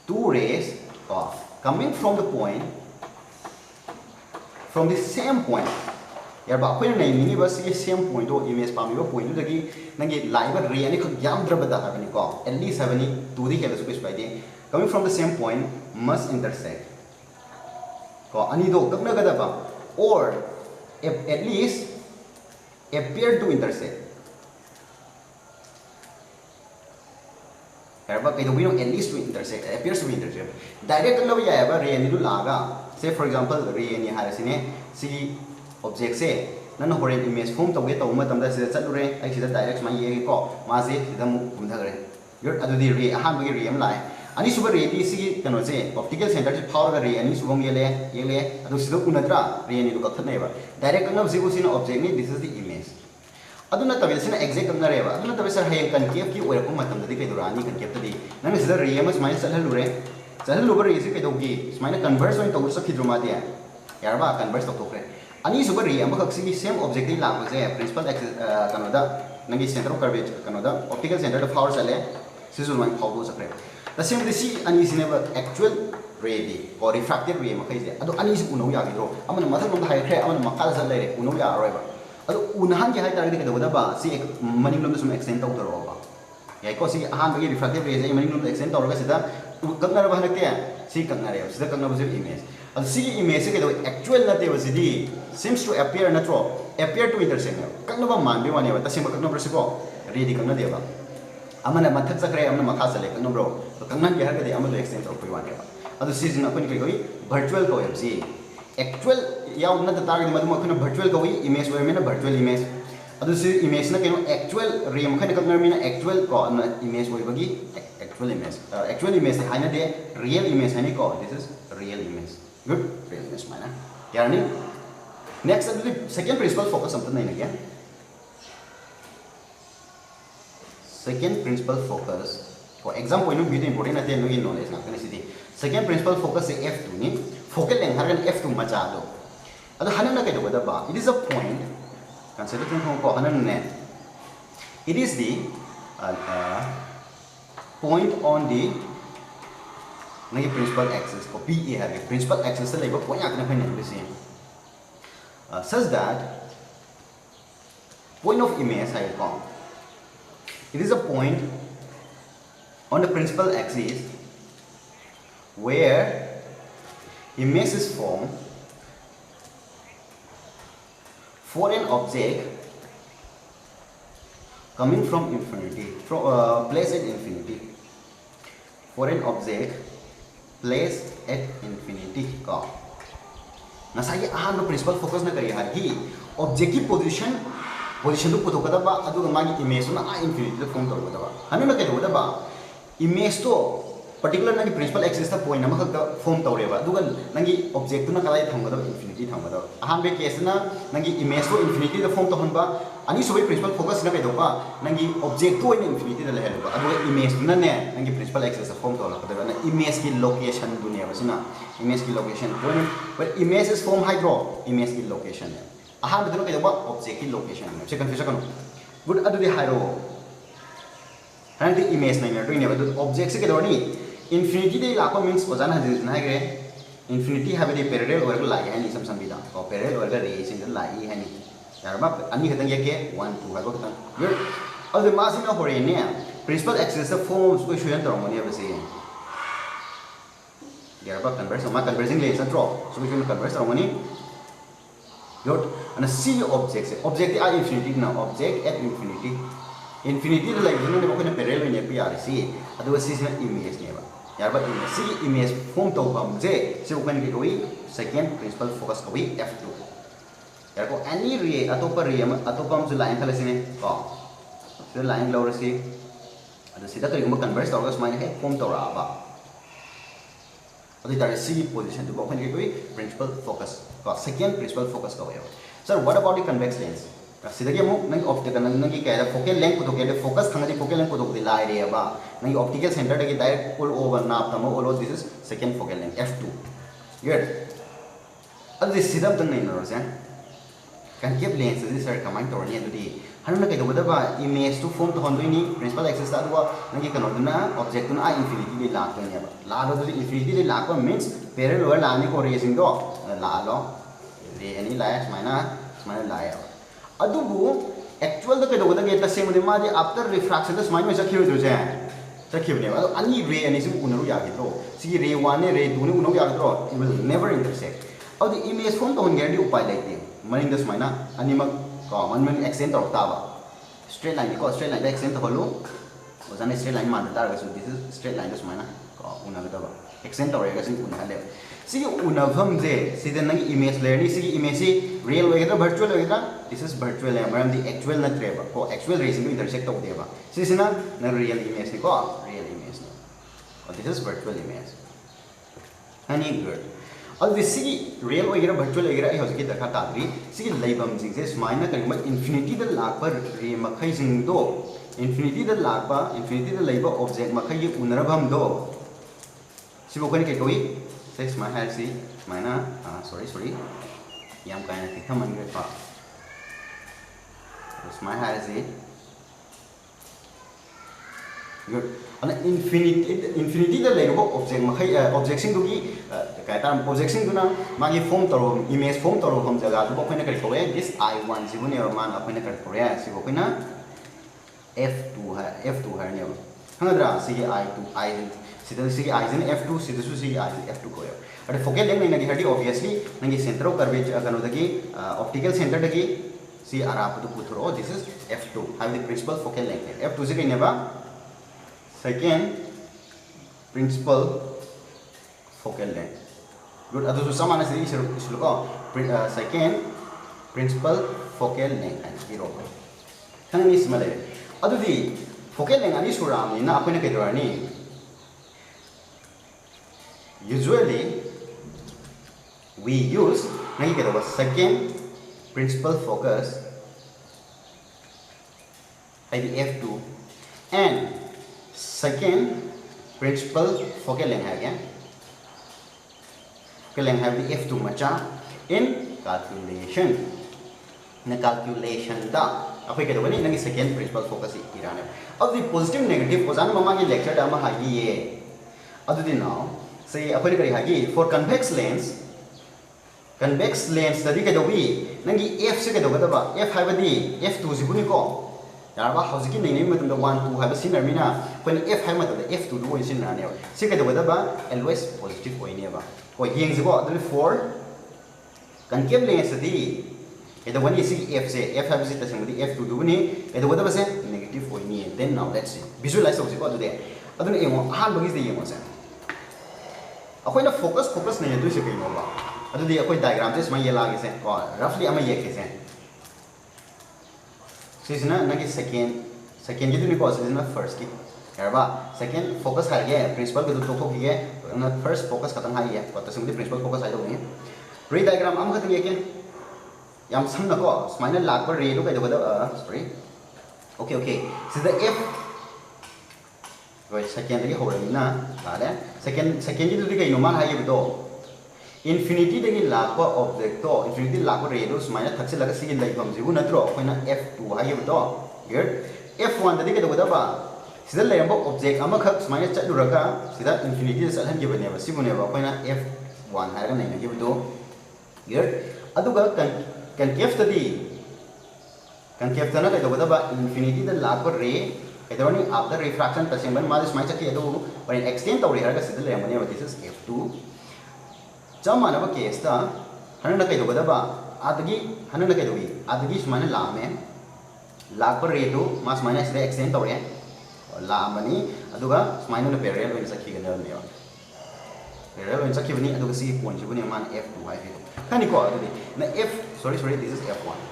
two rays of coming from the point from the same point यार बाप ने नहीं नहीं बस ये same point तो image पामी वो point तो लगी नंगे live ray यानी को ज्ञान द्रव बता है को at least है बनी two दी क्या space pi they coming from the same point must intersect को अनी दो कब ना कदा बा or at least appear to intersect यार बाप कहीं तो भी at least to intersect appears to be intersect direct लो या बा ray यानी तो लागा say for example ray ni harasine si object se nana hore image form to ge to matam da se chalure ai sida direct ma ye ko ma se sida mu kumtha gare your ꯑꯗꯨꯗꯤ ꯔꯦ ꯑꯍꯥꯟꯕꯒꯤ ꯔꯦ ꯑꯃ ꯂꯥꯛꯑꯦ ꯑꯅꯤꯁꯨꯕ ready ꯁꯤꯒꯤ ꯀꯩꯅꯣꯁꯦ optical ꯁꯦꯟꯇꯔꯁꯦ ꯐꯥꯎꯔꯒ ꯔꯦ ꯑꯅꯤꯁꯨꯕ ꯑꯃ ꯌꯦꯛꯂꯛꯑꯦ ꯑꯗꯨ ꯁꯤꯗ ꯎꯅꯗ꯭ꯔꯥ ꯔꯦ ꯑꯅꯤꯗꯨ ꯀꯛꯊꯠꯅꯩꯑꯕ ꯗꯥꯏꯔꯦꯛ ꯀꯛꯅꯕꯁꯤꯕꯨ ꯁꯤꯅ ꯑꯣꯕꯖꯦꯛꯅꯤ ꯗꯤꯁ ꯏꯁ ꯗꯤ ꯏꯃꯦꯖ ꯑꯗꯨ ꯅꯠꯇꯕꯤꯗ ꯁꯤꯅ ꯑꯦꯛꯖꯦꯛ ꯀꯛꯅꯔꯦꯕ ꯑꯗꯨ ꯅꯠꯇꯕꯤꯗ ꯁꯔ ꯍꯌꯦꯡ ꯀꯟꯀꯦꯞꯀꯤ ꯑꯣꯏꯔꯛꯄ ꯃꯇꯝꯗꯗꯤ ꯀꯩꯗꯧꯔꯛꯑꯅꯤ ꯀꯟꯀꯦꯞꯇꯗꯤ ꯅꯪꯅ ꯁꯤꯗ ꯔꯦ ꯑꯃ ꯁꯨꯃꯥꯏꯅ ꯆꯠꯍꯜꯂꯨꯕ ꯔꯦꯁꯤ ꯀꯩꯗꯧꯒꯤ ꯁꯨꯃꯥꯏꯅ ꯀꯟꯚꯔꯁ ꯑꯣꯏꯅ ꯇꯧꯕ ꯆꯠꯈꯤꯗ꯭ꯔꯣ ꯃꯥꯗꯤ ꯌꯥꯔꯕ ꯀꯟꯚꯔꯁ ꯇꯧꯊꯣꯛꯈ꯭रे ꯑꯅꯤꯁꯨꯕ ꯔꯦ ꯑꯃꯈꯛꯁꯤꯒꯤ ꯁꯦꯝ ꯑꯣꯕꯖꯦꯛꯇꯒꯤ ꯂꯥꯛꯄꯁꯦ ꯄ꯭ꯔꯤꯟꯁꯤꯄꯜ ꯀꯩꯅꯣꯗ ꯅꯪꯒꯤ ꯁꯦꯟꯇꯔ ꯑꯣꯐ ꯀꯔꯚꯦꯆꯔ ꯀꯩꯅꯣꯗ ꯑꯣꯞꯇꯤꯀꯦꯜ ꯁꯦꯟꯇꯔꯗ ꯐꯥꯎꯔ ꯆꯠꯂꯦ ꯁꯤꯁꯨ ꯑꯗꯨꯃꯥꯏꯅ ꯐꯥꯎꯗꯣꯛ ꯆꯠꯈ꯭रे तसेंबदि सी अनीसिनेबा एक्चुअल रेदी और रिफ्रैक्टिव रे मखैसे अदो अनीसि उनौ यागिद्रो अमन मथक हाइख्रे अमन मखाल स लेरे उनौ यारोयबा अदो उनहान के हाइ तारगदि कदबदबा सी मनिंग लोम सुम एक्सटेंड तौदरोबा याइको सी अहान बगी रिफ्रैक्टिव रे जे मनिंग लोम एक्सटेंड तौरगा सिदा ककनरबा हनके सी ककनरे सिदा ककनबजु इमेज अदो सी इमेज से कदो एक्चुअल नतेबा सिदी seems to appear नत्रो appear to intersect ककनबा मानबे वानेबा तसेंबा ककनब्रसिको रेदी ककनदेबा अमन मथक चक्रे अमन मखा चले ककनब्रो कंगन के हरगदि अमन एक्सटेंड तौर वानेबा अदो सीजन अपन के कोई वर्चुअल को एमसी एक्चुअल याव न तारगदि मदु मखना वर्चुअल को इमेज वे मेना वर्चुअल इमेज अदो सी इमेज न केनो एक्चुअल रे मखना ककनर मीना एक्चुअल को इमेज वे बगी एक्चुअल इमेज हाइना दे रियल इमेज हाइने को this is real image good real image माना यानी नेक्स्ट अदो सेकंड प्रिंसिपल फोकस समत नहीं ने क्या second principal focus for exam point of view important ate no knowledge na kana sidi second principal focus is f2 ni focal length hargan f2 macha do ado hanan na kai do ba it is a point consider ko hanan ne it is the point on the nai principal axis ko pe hai principal axis se leba point akna phane ne se such that point of image hai ko it is a point on the principal axis where image is formed for an object coming from infinity, placed at infinity. For an object placed at infinity. Nasai aham principal focus na kari hagi objective position to put okadaba adu magi image na infinity to form tawada hanu na kaido ba image to particular nangi principal axis ta point nama ka form tawreba aduga nangi object na kalai thamgada infinity thamgada ahambe case na nangi image to infinity to form tawhanba ani sobi principal focus na kaido ba nangi object to infinity da lehelba aduga image na ne nangi principal axis ta form tawla kadaba na image ki location dunia basina image ki location point but image is form hydro image ki location aha bedro kaido ba object ki location se confuse kanu good adu di hydro hanti image na ngai ne adu object se kaido ni infinity de la ko means ozana hadis na gre infinity have the parallel or la ya ni sam bida or parallel or re sin la i hani yarba ani khatang ye ke 1 2 ha ko khatang good adu mass na hore ne principal axis the forms ko shoyan tro mo ne ba se yarba converse ma conversing le sa tro so we can converse tro mo ni good and see objects object are infinity na object at infinity infinity like you know ko ne parallel ne pi are see adu see image ne ba yarba image see image form to bam je se ko ne koi second principal focus ko f2 yarko any ray atopa ray atopa am line khala sine ko se line law si adu sida kari ko converse to ga smine he form to ra ba adu tare see position to ko ne koi principal focus ko second principal focus ko sir what about the convex lens sidagi mo nang optical nang ki kaya focal length ko ke focus thangadi focal length ko de lai re ba nang optical center de direct all over na tamo all over this is second focal length f2 good adu sidam tang nei no se kan keep lens this sir command to ni adu di hanu na kai do ba image to form to hon ni principal axis ta do nang ki kan na object na infinity de la to ni ba la do infinity de la ko means parallel la ni ko racing do la lo re ani la mana la ya adubu actual da kedo da ta same de ma after refraction the smile me sakhiru jo je sakhiru ne ani ray ani sim unaru ya gidro si ray 1 ne ray 2 ne unaru ya gidro it will never intersect au the image form to ngari upai like the maning the smile ani mak common man extend to ta ba straight line ko straight line extend to holo ozane straight line ma da so this is straight line the smile ko unaru da ba extend tawre ga sin unhale sigi unavham je sida nang image layer ni sigi image si real wega virtual wega this is virtual layer maram the actual na treba ko actual ray sing intersect taw deba sisina na real image ni ko real image ni this is virtual image ani good all this sigi real wega virtual wega ai hoji dakha tadri sigi laibam jing je smaina kari infinity da lakpa re makhai jing do infinity da lakpa infinity da laiba object makhai unarabham do sibo kani ke koi say smart has si mana sorry yam kaina tikha man ge pa smart has si good ana infinity da laiba object makhai object sing dugi kai tam object sing duna magi form taro image form taro hom jaga du koina kari kore this I1 jibune man akoina kari kore sibo koina F2 है ने हंगद्रा सिगे I2 I सिदा सिगे I जन F2 सिदा सु सिगे I F2 को यो अरे focal length नगी हडी ऑब्वियसली नगी सेंटर ऑफ कर्वेज कनो दगी ऑप्टिकल सेंटर दगी सी आराप तो पुथरो this is F2 have the principal focal length F2 से कइनेबा second principal focal length good अदु समान से इसलो को सेकंड प्रिंसिपल फोकल लेंथ है जीरो हंग इस मले अदुदी फोकल लेंथ अनि सुराम नि ना अखोने केदरानी usually we use nahi kero second principal focus by the F2 and second principal focal length hai kya focal length have the F2 macha in calculation na calculation da apai kero bani nangi second principal focus irane of the positive negative ozan mama ki lecture da ma hagi ye adudi now say apai kari hagi for convex lens study ke dobi nangi f se ke doba ba f haibadi f2 sibuni ko yarba hojiki nei nei matum da 1 2 haiba sin armina when f hai matum da f2 do sin na ne se ke doba ba always positive koi ne ba ko yeng jibo adul for concave lens study ke doba ni si f se f haibadi si ta singdi f2 do ni ke doba ba se negative koi ni then now let's see visualize so jibo adu de adun emo ahan bagi de emo se अखोइना focus नहीं दुई से कइनो बा अदुदी अखोइ diagram से समा ये लागे से और रफली अमा ये केसे सिजना नगी सेकंड की दुनी को सिजना फर्स्ट की यारबा सेकंड फोकस हाय गे प्रिंसिपल के तो की गे न फर्स्ट फोकस खतंग हाय ये तो सिंगली प्रिंसिपल फोकस हाय दो ने रे डायग्राम अम खतंग ये के याम समना को स्माइनल लाग पर रे लो कइ दो सॉरी ओके सिदा F second dagi horami na tale second ji dudi kai normal hai bido infinity dagi lakwa object to infinity lakwa ray do smaina thakse laga sigin dai bam jibu natro koina f2 hai bido here f1 dadi ke do ba sida layamba object ama khak smaina chaturaga sida infinity da chalhan gi bane ba sibune ba koina f1 hai ga nai gi bido here aduga concave dadi concave na ka do ba infinity da lakwa ray Edawani after refraction percent मालिश माइच के एदो पर extend तौरे हरगा सिदल लेमने this is f2 जमाना बा case ता हनना कइ दोगदबा आदगी हनना कइ दोगी आदगी सुमाने लामे लाग पर रेदो मास माइनस से एक्सटेंड तौरे लामनी अदुगा सुमाने न पैरेलल वन सखि गनल ने पैरेलल वन सखि बनी अदुगा सी पॉइंट जिबुने मान f2 हाइ फिर खानी को अदुदी न f sorry this is f1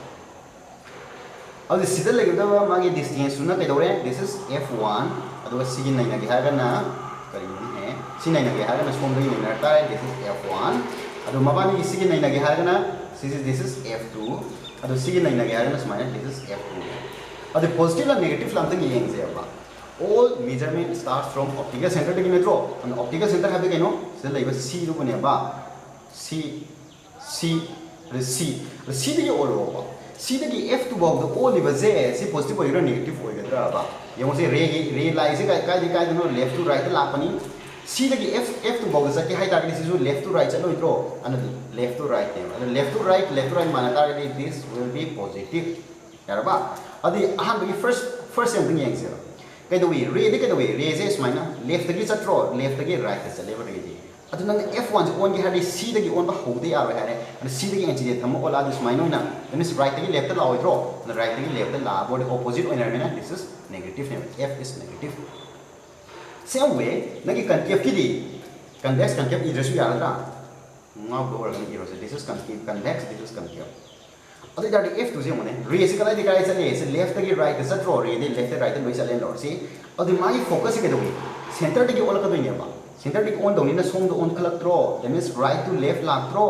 अब सिदा लेगदबा मागी डिस्टेंस सुना कइदोरे दिस इज f1 अदुगा सिगि नाइना गे हागना करि है सि नाइना गे हागना सोम दइ नाइना तारे दिस इज f1 अदु मबानी सिगि नाइना गे हागना दिस इज f2 अदु सिगि नाइना गे हागना स्माइल दिस इज f2 अदु पॉजिटिव एंड नेगेटिव लामतंग येंग जेबा all measurement starts from optical center dagi metro and optical center habe kaino sida laiba c ru bune ba c dagi oro ba C dagi F2 बाव the O लिबा जे सी positive ओइरा negative ओइगद्रा बा यमो से रे लाइ से काय दनो लेफ्ट टू राइट लापनी C दगी F2 बाव द के हाइ टारगेट सिजु लेफ्ट टू राइट चलो इत्रो अन लेफ्ट टू राइट ने अन लेफ्ट टू राइट माना target this will be positive यारबा अदि अहम बगी फर्स्ट सेम थिंग यंग से कइदोवी रे जे स्माइना लेफ्ट दगी चत्रो लेफ्ट दगी राइट चले बगी अदु नंग f1 जे ऑन गे हादि c दगी ऑन बा होदे यारो हारे अन c दगी एंची थम ओला दिस माइनो ना मींस राइट दगी लेफ्ट ला ओइत्रो न राइट दगी लेफ्ट ला बोर्ड ऑपोजिट ओइना मेना दिस इज नेगेटिव ने f is negative same way नगी कनकेव की दी convex concave इधर यादरा now go over here so this is concave convex this is concave अदे जाते F2 से मने रे से कलाई दिखाई चले से लेफ्ट की राइट से थ्रो रे दे लेफ्ट राइट लोई चले लॉर्ड से अदे माई फोकस के दोई सेंटर टिक ओल का दोई बा सेंटर टिक ऑन दोनी ना सोम दो ऑन खलक throw that means right to left ला throw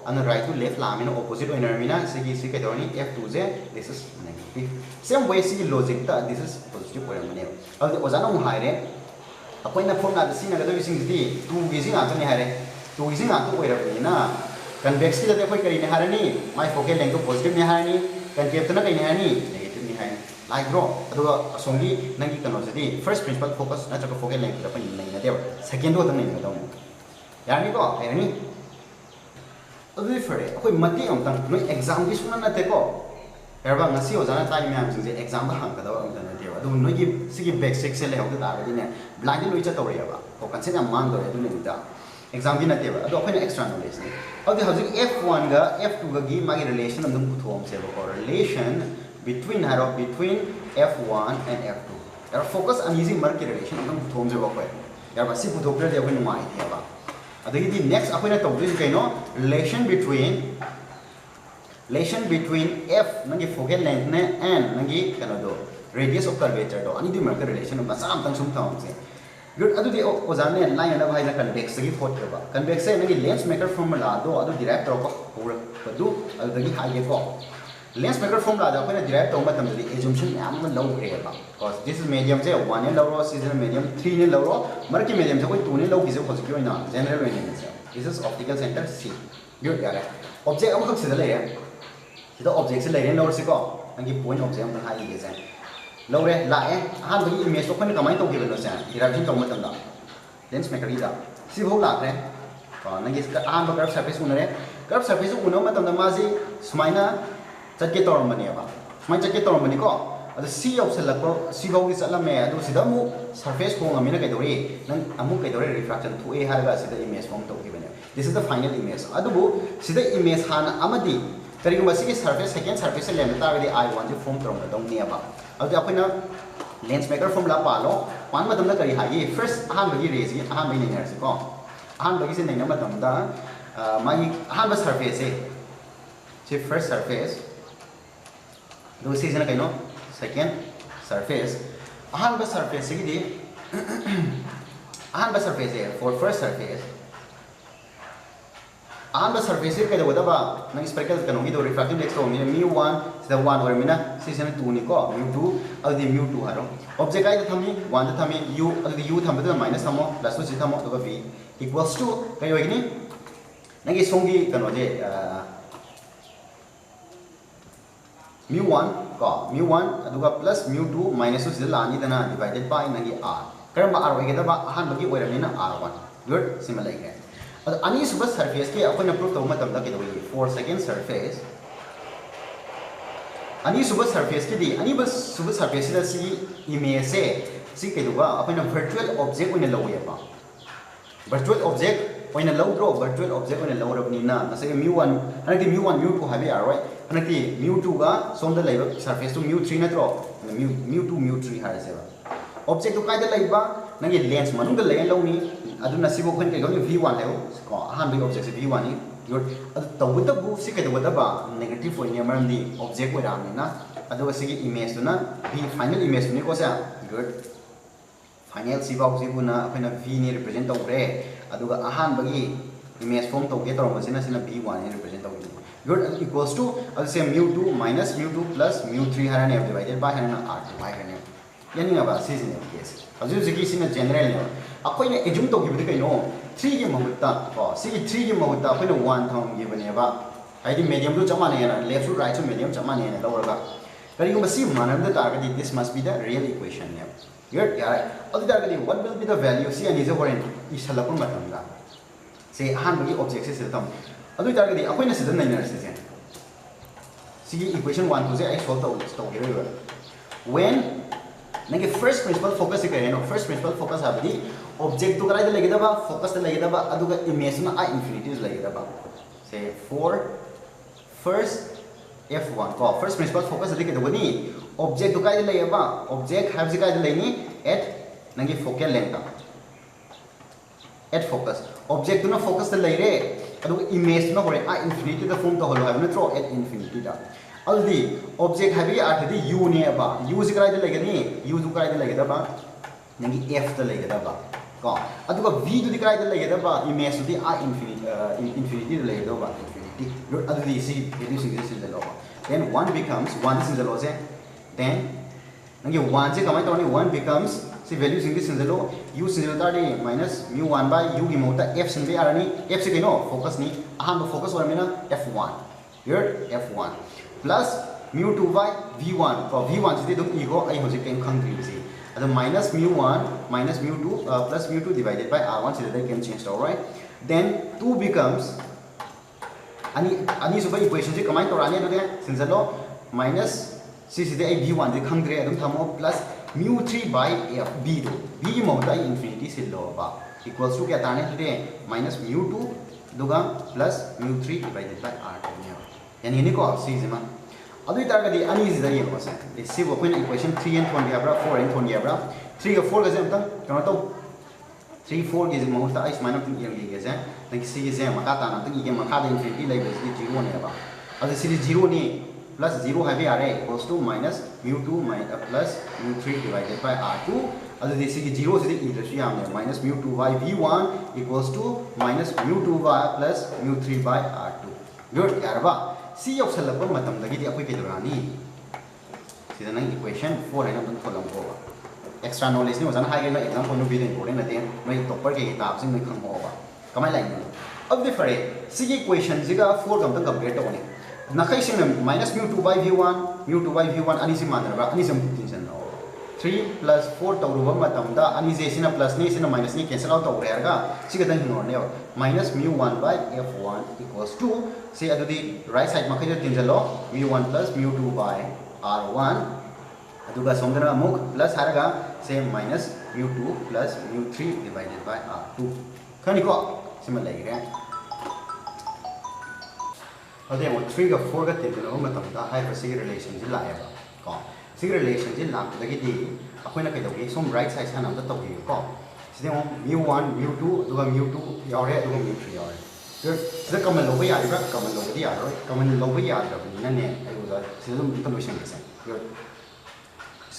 and right to left ला में opposite ओइनर मिना से के दोनी F2 से this is negative same way से लॉजिक ता this is positive ओइनर मने अदे ओजाना मु हाय रे अपोइना फोन ना सिना का दोई सिंग दी 2 गिजिंग आतो ने हाय रे 2 गिजिंग आतो ओइरब ना convex की जगह कोई करी नहीं हारनी माय फोकल लेंथ पॉजिटिव नहीं हारनी concave तो ना कहीं नहीं हारनी नेगेटिव नहीं हारनी लाइक ब्रो अदुगा सोंगी नंगी कनो सदी फर्स्ट प्रिंसिपल फोकस ना जगह फोकल लेंथ तो नहीं ना देव सेकंड तो नहीं ना यानी को यानी अदुई फरे कोई मती अमतंग नो एग्जाम की सुना ना तेको एरबा ngasi ozana tai myam sing je exam ba hang ka da am na dewa du no gi sigi basic se le hok da ba ni blind lo icha tawri ba ko kan se na man do du ni da exam gi na te ba ado apna extra knowledge ni ado hajik f1 ga f2 ga gi magi relation am dum puthom se ba relation between haro between f1 and f2 yar focus on using mark relation am dum puthom se ba ko yar ba si puthopra de apna mai the ba adagi di next apna tawri kai no relation between f nangi focal length ne and nangi kano do radius of curvature do ani di mark relation ma sam tang sum thong se good adu di ozane line na bhai na convex gi fort ba convex se nagi lens maker formula do adu derive to ko pura adu adu gi high ko lens maker formula da apna derive to matam di assumption yam ma low re ba because this is medium se 1 ne low ro this is medium 3 ne low ro mar ki medium se koi 2 ne low gi se positive na general meaning se this is optical center c good yara object am khak se le ya sida object se le ne low se ko nagi point object am high gi se low re la e han bagi image to khon kamai to gi bano sa direction to matam da lens maker ida si bhau la re ko nagi an ba curve surface unare curve surface uno matam da ma ji sumaina chat ke torom bani ba sumai chat ke torom bani ko adu si yaw se lakko si bhau gi chatla me adu sida mu surface ko ngamina kai dori nang amu kai dori refraction thu e har ga sida image form to gi bane this is the final image adu bu sida image han amadi करी को मसी के surface second surface से लेने ताकि I1 जो form करूँगा तो नहीं आबा अब जो अपना लेंस मेकर फॉर्मूला पालो पान मतलब ना करी हाई फर्स्ट आहान बगी रेस की आहान बगी नहीं नर्स को आहान बगी से नहीं ना मतलब दा माई आहान बस सरफेस है सिर्फ फर्स्ट सरफेस दूसरी से ना कहीं नो सेकंड सरफेस आहान बस सरफेस से की दी आहान बस सरफेस है फॉर फर्स्ट सरफेस आम सरफेस के दबा नंग स्पेक्ल कनोगी दो रिफ्रैक्टिव इंडेक्स तो mu1 सिदा 1 और मिना सिसन 2 नि को mu2 अदि mu2 हारो ऑब्जेक्ट आई थमी 1 द थमी u अदि u थम द माइनस थमो प्लस तो थमो तो v इक्वल्स टू कई होइनी नंगी सोंगी कनो जे mu1 को mu1 अदुगा प्लस mu2 माइनस तो सिदा लानी दना डिवाइडेड बाय नंगी r करम r होगे दबा अहन बगी ओइरमिना r1 गुड सिमिलर है अनि सुबह सरफेस के अपन प्रूफ तो मतलब दा के दोई फॉर सेकंड सरफेस अनि सुबह सरफेस के दी अनि बस सुबह सरफेस दा सी इमेज से सी के दुबा अपन वर्चुअल ऑब्जेक्ट ओइन लव येबा वर्चुअल ऑब्जेक्ट ओइन लव ड्रो वर्चुअल ऑब्जेक्ट ओइन लव रबनी ना नसे mu1 अनति mu1 mu2 हाबे आरोय अनति mu2 गा सोम दा लेब सरफेस तो mu3 नत्रो mu2 mu3 हारसेबा ऑब्जेक्ट तो कायदा लेबा नंगे लेंस मनुंग ले लवनी अदुना सिबो खन के गनि v1 लेओ को हान बि ऑब्जेक्ट से v1 नि गुड अदु तवद बु सि के तवद बा नेगेटिव ओइन मरम दि ऑब्जेक्ट ओइ राम ना अदु सिगी इमेज तुना v फाइनल इमेज नि को सा गुड फाइनल सिबा सिबुना अपना v नि रिप्रेजेंट तौरे अदुगा अहान बगी इमेज फॉर्म तौगे तौर मसिना सिना v1 नि रिप्रेजेंट तौगे गुड इक्वल्स टू अदु से mu2 minus mu2 plus mu3 हराने divided by Hariana r bye हराने यानी अब सिजन केस अजु जिगी सिना जनरल ने अखोइने एजुम तो गिबदि कइनो 3 गी महुत्ता को सिगी 3 गी महुत्ता अखोइने 1 थम गिबनेबा आइदि मीडियम टू चमाने ना left to right to medium चमाने ना लवरगा करिगो मसी मानम the target this must be the real equation ने गुड यार अदि target what will be the value सी अनि जे होरेन इसलपुर मतमदा से हान बगी ऑब्जेक्ट से तम अदि टारगेट अखोइने सिदा नैनर से सिगी इक्वेशन 1 to से आई सॉल्व तो गिरेबा when नंगे फर्स्ट प्रिंसिपल फोकस से Carreno first principal focus हाबदी object तो कराइदा लेगेदबा फोकस ते लेगेदबा अदुगा इमेज ना आ इंफिनिटीज लेगेदबा से फॉर फर्स्ट f1 को फर्स्ट प्रिंसिपल फोकस दे केदबनी ऑब्जेक्ट तो काइदा लेगेबा ऑब्जेक्ट हाब जे काइदा लेनी एट नंगे focal length at focus object ना फोकस द लेरे अदु इमेज ना होरे आ इंफिनिटी द फॉर्म तो होलो है नत्रो एट इंफिनिटी दा अल्दी ऑब्जेक्ट हैबी अर्थ दी u ने बा u से कराय द लेगनी u दु कराय द लेगदा बा नंगी f द लेगदा बा को अदुगा v दु कराय द लेगदा बा इमेज दु आ इंफिनिटी द लेगदा बा इंफिनिटी अदु दी सी reducing this in the law then 1 becomes 1 is in the law then नंगे 1 से कमाई तो 1 becomes see value in this in the law u sin the tadi minus mu 1 by u की मौता f sin the arani f से कहीं focus नहीं अहां तो focus वाला में ना f1 here f1 plus mu 2 by v1 for v1 से तो ego आई हो जाए कहीं खंग सी अदो minus mu 1 minus mu 2 plus mu 2 divided by r1 से तो can change alright then 2 becomes अनि सुबह equation से कमाई तो रानी तो क्या sin the law minus सी सीधे आई v1 से खंग रे अदम थमो plus mu 3 by f b do b की मौला इंफिनिटी से लो बा इक्वल्स टू क्या ताने तो माइनस mu 2 दुगा plus mu 3 divided by r यानी इनको सी जमा अदु इतारगदी अनि जिदा ये बस है सी वो कोइन इक्वेशन 3 and 1 याब्रा 4 and 1 याब्रा 3 का 4 का जे हमता कनो तो 3 4 के जे मौता आइस माइनस तुम ये के जे नकी सी जे मका ताना तक ये मका द इंफिनिटी लाइक बस 0 ने बा अदु सी 0 ने plus 0 have a equals to minus mu 2 plus mu 3 divided by r2 other this is 0 से either she minus mu 2 by v1 equals to minus mu 2 by plus mu 3 by r2 good यार बा c option लग पर मतलब लगी थी आपको क्या दौरानी सीधा ना equation 4 है ना तुम खोलम को extra knowledge नहीं होता ना हाई ना एग्जाम को नो भी इम्पोर्टेंट रहते हैं मैं टॉपर के किताब से मैं खंग होगा कमाई लाइन अब देखिए c equation जिगा 4 कम तक कंपेयर तो नहीं नखै से minus mu 2 by v1 ani से मान रहा अनि से टेंशन ना 3 plus 4 तौरुबा मतमदा अनि जे सिना प्लस ने सिना माइनस ने कैंसिल आउट तौरे यारगा सिगा दन हिनोर ने minus mu 1 by f1 equals to से अदुदी राइट साइड मखै जो टेंजलो v1 plus mu 2 by r1 अदुगा सोमदना अमुक प्लस हारगा से minus mu 2 plus mu 3 divided by r2 खनिको सिमल लाइगे अदे वो 3 का 4 का तेल लो मतलब दा हाई पर सिग रिलेशन जी लाया बा को सिग रिलेशन जी लाक दगी दी अखोइना कई दोगे सोम राइट साइड सा नाम तो तोगे को सिदे mu 1 mu 2 दुगा mu 2 यारे दुगा mu 3 यारे फिर सिदे कमन लो बे यारिबा कमन लो बे यारो कमन लो बे यारो बनी ने आई उजा सिदे तुम सोल्यूशन के से फिर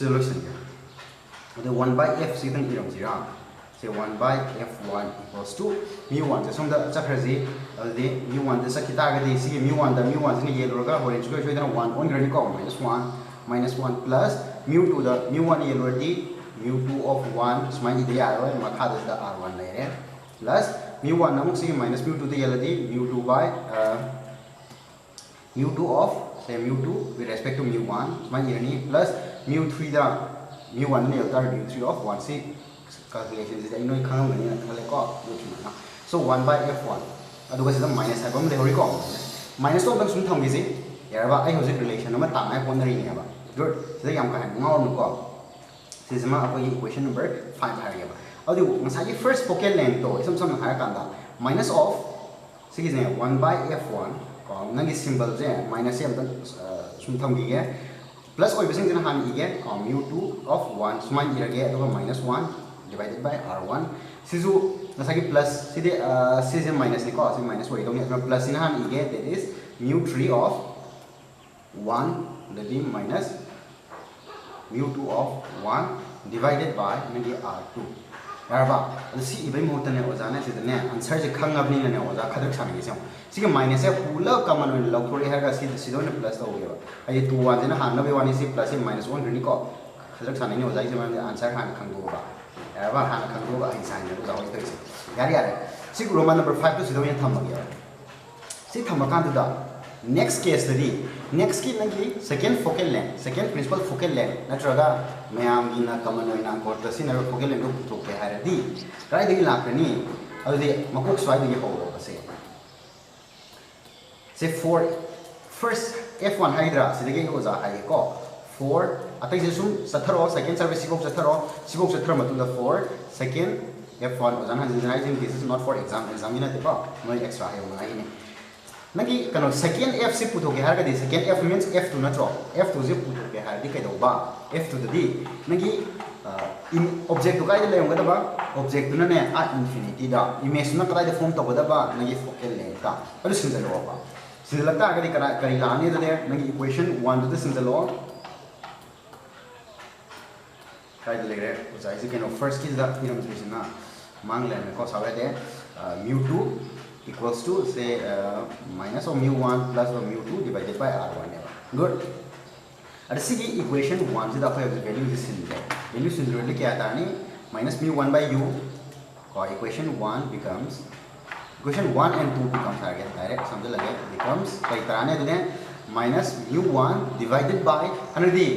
सोल्यूशन के अदे 1 by f सिदन इरम जिरा से 1 by f1 equals to mu 1 से सोमदा चक्रजी अदे mu 1 से सकिता गदे सी mu 1 दा mu 1 से ये लोगा होरे चुके जो इधर 1 on ग्रेड को minus 1 plus mu 2 दा mu 1 ये लोडी mu 2 of 1 स्माइल दे यारो मखा दा r1 ले रे plus mu 1 नमक से minus mu 2 दे यलदी mu 2 by mu 2 of say mu 2 with respect to mu 1 smile ये नहीं plus mu 3 दा mu 1 ने उतार mu 3 of 1 से calculation is ino khang ngani na khale ko na so 1 by f1 aduga sidam minus ha bam le hori ko minus to bang sum thang gi si yaraba ai hojik relation ma ta mai pondari ni ba good sida yam ka ngau nu ko sisma apo equation number 5 ha ya ba adu ngasai first focal length to isam sam ha kan da minus of sigi ne 1 by f1 ko nangi symbol je minus yam tan sum thang gi ge plus oi bising jena han gi ge mu 2 of 1 sumai gi ge aduga minus 1 divided by r1 sizu nasagi plus side side minus ni koasi minus woi dong ni plus in han ige that is mu 3 of 1 that is minus mu 2 of 1 divided by maybe r2 yaraba si ibai mohta ne oja ne sida ne answer je khang abni ne oja khadak chani ge si ge minus e pula common on log thori ha ga si sido ne plus to ge ai 2 1 ne han na be 1 si plus minus 1 ni ko khadak chani ne oja je answer han khang do ba यार हाँ ना खंडो का इंसान है तो जाओ इधर से यार सिग रोमन नंबर 5 तो सीधा ये थम गया सी थम कान दा नेक्स्ट केस ददी नेक्स्ट की नगी second focal length second principal focal length नत्रगा मयाम गी ना कमन होइना कोर्ट सी ना फोकल लेंथ को तो के हारदी राय दगी लाखनी अदि मकोक स्वाइ दगी हो से 4 फर्स्ट f1 हाइड्रा सिदगी हो जा हाइ को 4 अतै जे सुम सथरो सेकंड सर्विस सिगोक सथरो मतुंदा 4 सेकंड f1 ओजान हन generalising this is not for exam in देबा नो एक्स्ट्रा है ना इने नगी कनो सेकंड f से पुथो के हार गदि सेकंड f मींस f2 नत्रो f2 जे पुथो के हार दि कैदोबा f2 दि नगी ऑब्जेक्ट तो कायदे लेंगदबा ऑब्जेक्ट तुना ने आ इन्फिनिटी दा इमेज तुना कायदे फॉर्म तबदबा नगी फोकल लेंगता अदु सिंजलोबा सिंजलता करी करी लाने दे नगी इक्वेशन 1 दे सिंजलो कायदे लेरे उजाई से केनो फर्स्ट की दा इरम दिसना मांग लेने को सावे दे mu2 equals to say minus of mu1 plus of mu2 divided by r1 good ada sigi equation 1 se da fa value this in there value sin really kya aata ni minus mu1 by u or equation 1 becomes equation 1 and 2 becomes again direct samjha lage becomes kai tarane dune minus mu1 divided by anadi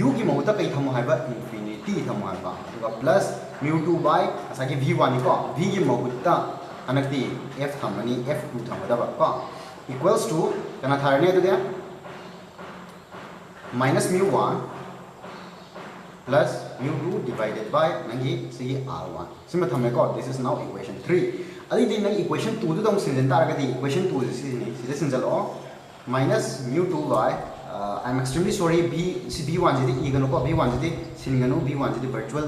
u ki mahuta kai thamo haiba infinity thamo haiba aduga plus mu2 by asagi v1 ni ko v ki mahuta anadi f thamani f2 thamadaba ko equals to kana tharane dune minus mu1 plus mu2 divided by nangi sigi r1 sima thame ko this is now equation 3 adi di nang equation 2 du dong sinjen taragadi equation 2 is ni sida sinjal o minus mu2 by I'm extremely sorry b1 jidi igano ko b1 jidi singano b1 jidi virtual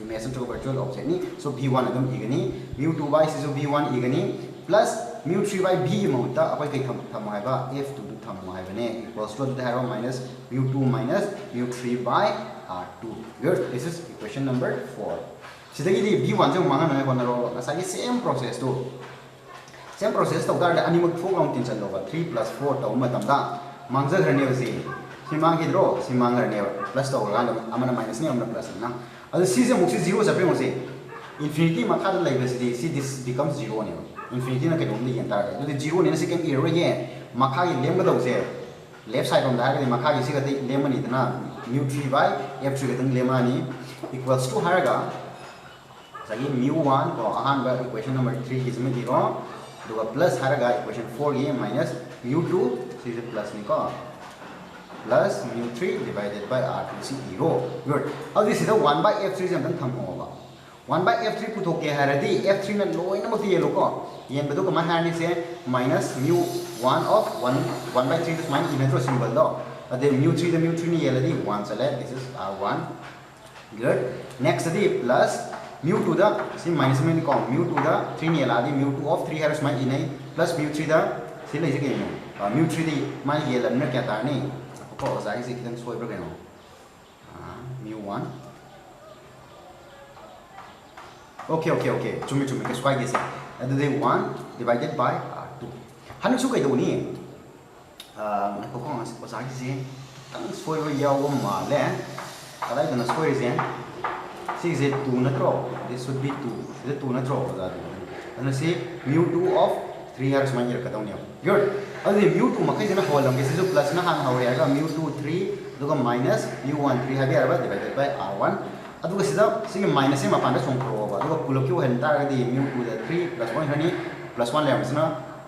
image to virtual object ni so b1 adum igani mu2 by sisu b1 igani plus mu3 by b mauta apai kai thamo haiba f2 thamo haiba ne equals to the arrow minus mu2 minus mu3 by r2 good this is equation number 4 sidagi di b1 jong manga na ko na ro asagi same process to dar da animal phok long tin chan lo 3 plus 4 to matam da mangja ghar ne si simang hidro simang ghar ne plus to ga amana minus ne amana plus na adu si je muk si 0 sa pe mo si infinity ma kha da lai si see this becomes 0 ne infinity na kai dom li yan tar adu 0 ne second error ye makha gi lem ga do se left side on da ga makha gi si ga lem ni dana mu3 by f3 ga tang lem ani equals to haraga sagi mu1 ko ahan ba equation number 3 ki sime 0 duga plus haraga equation 4 ye minus mu2 si is plus ni ko plus mu3 divided by r2 si 0 good how this is the 1 by f3 jam tang tham ho ba 1 by f3 puthok ke haradi f3 na loin na moti yelo ko yen bedu ko ma hani se minus mu1 of 1 by 3 is minus in symbol do ade mu3 ni yeladi 1 sale this is r1 good next the plus mu2 da si minus me ni ko mu2 da 3 ni yeladi mu2 of 3 has minus in plus mu3 da si lai se ke mu3 di ma yelan na kya ta ni ko zai se kitan soi bro ke no mu1 okay chumi ke square ge se and the 1 divided by r2 han su kai do ni ko ko ko sa gi se tang soi ro yaw ma le kadai dana soi se si is 2 na tro this should be 2 this 2 na tro da and see mu2 of 3 hours man yer ka daw ni good adi mu2 ma kai jana holam ge se plus na han hawe ga mu2 3 duga minus mu1 3 habi arba divided by r1 aduga sida singi minus ma panda song pro ba aduga pulo ki hen tar ga di mu2 da 3 plus 1 hani plus 1 le amsna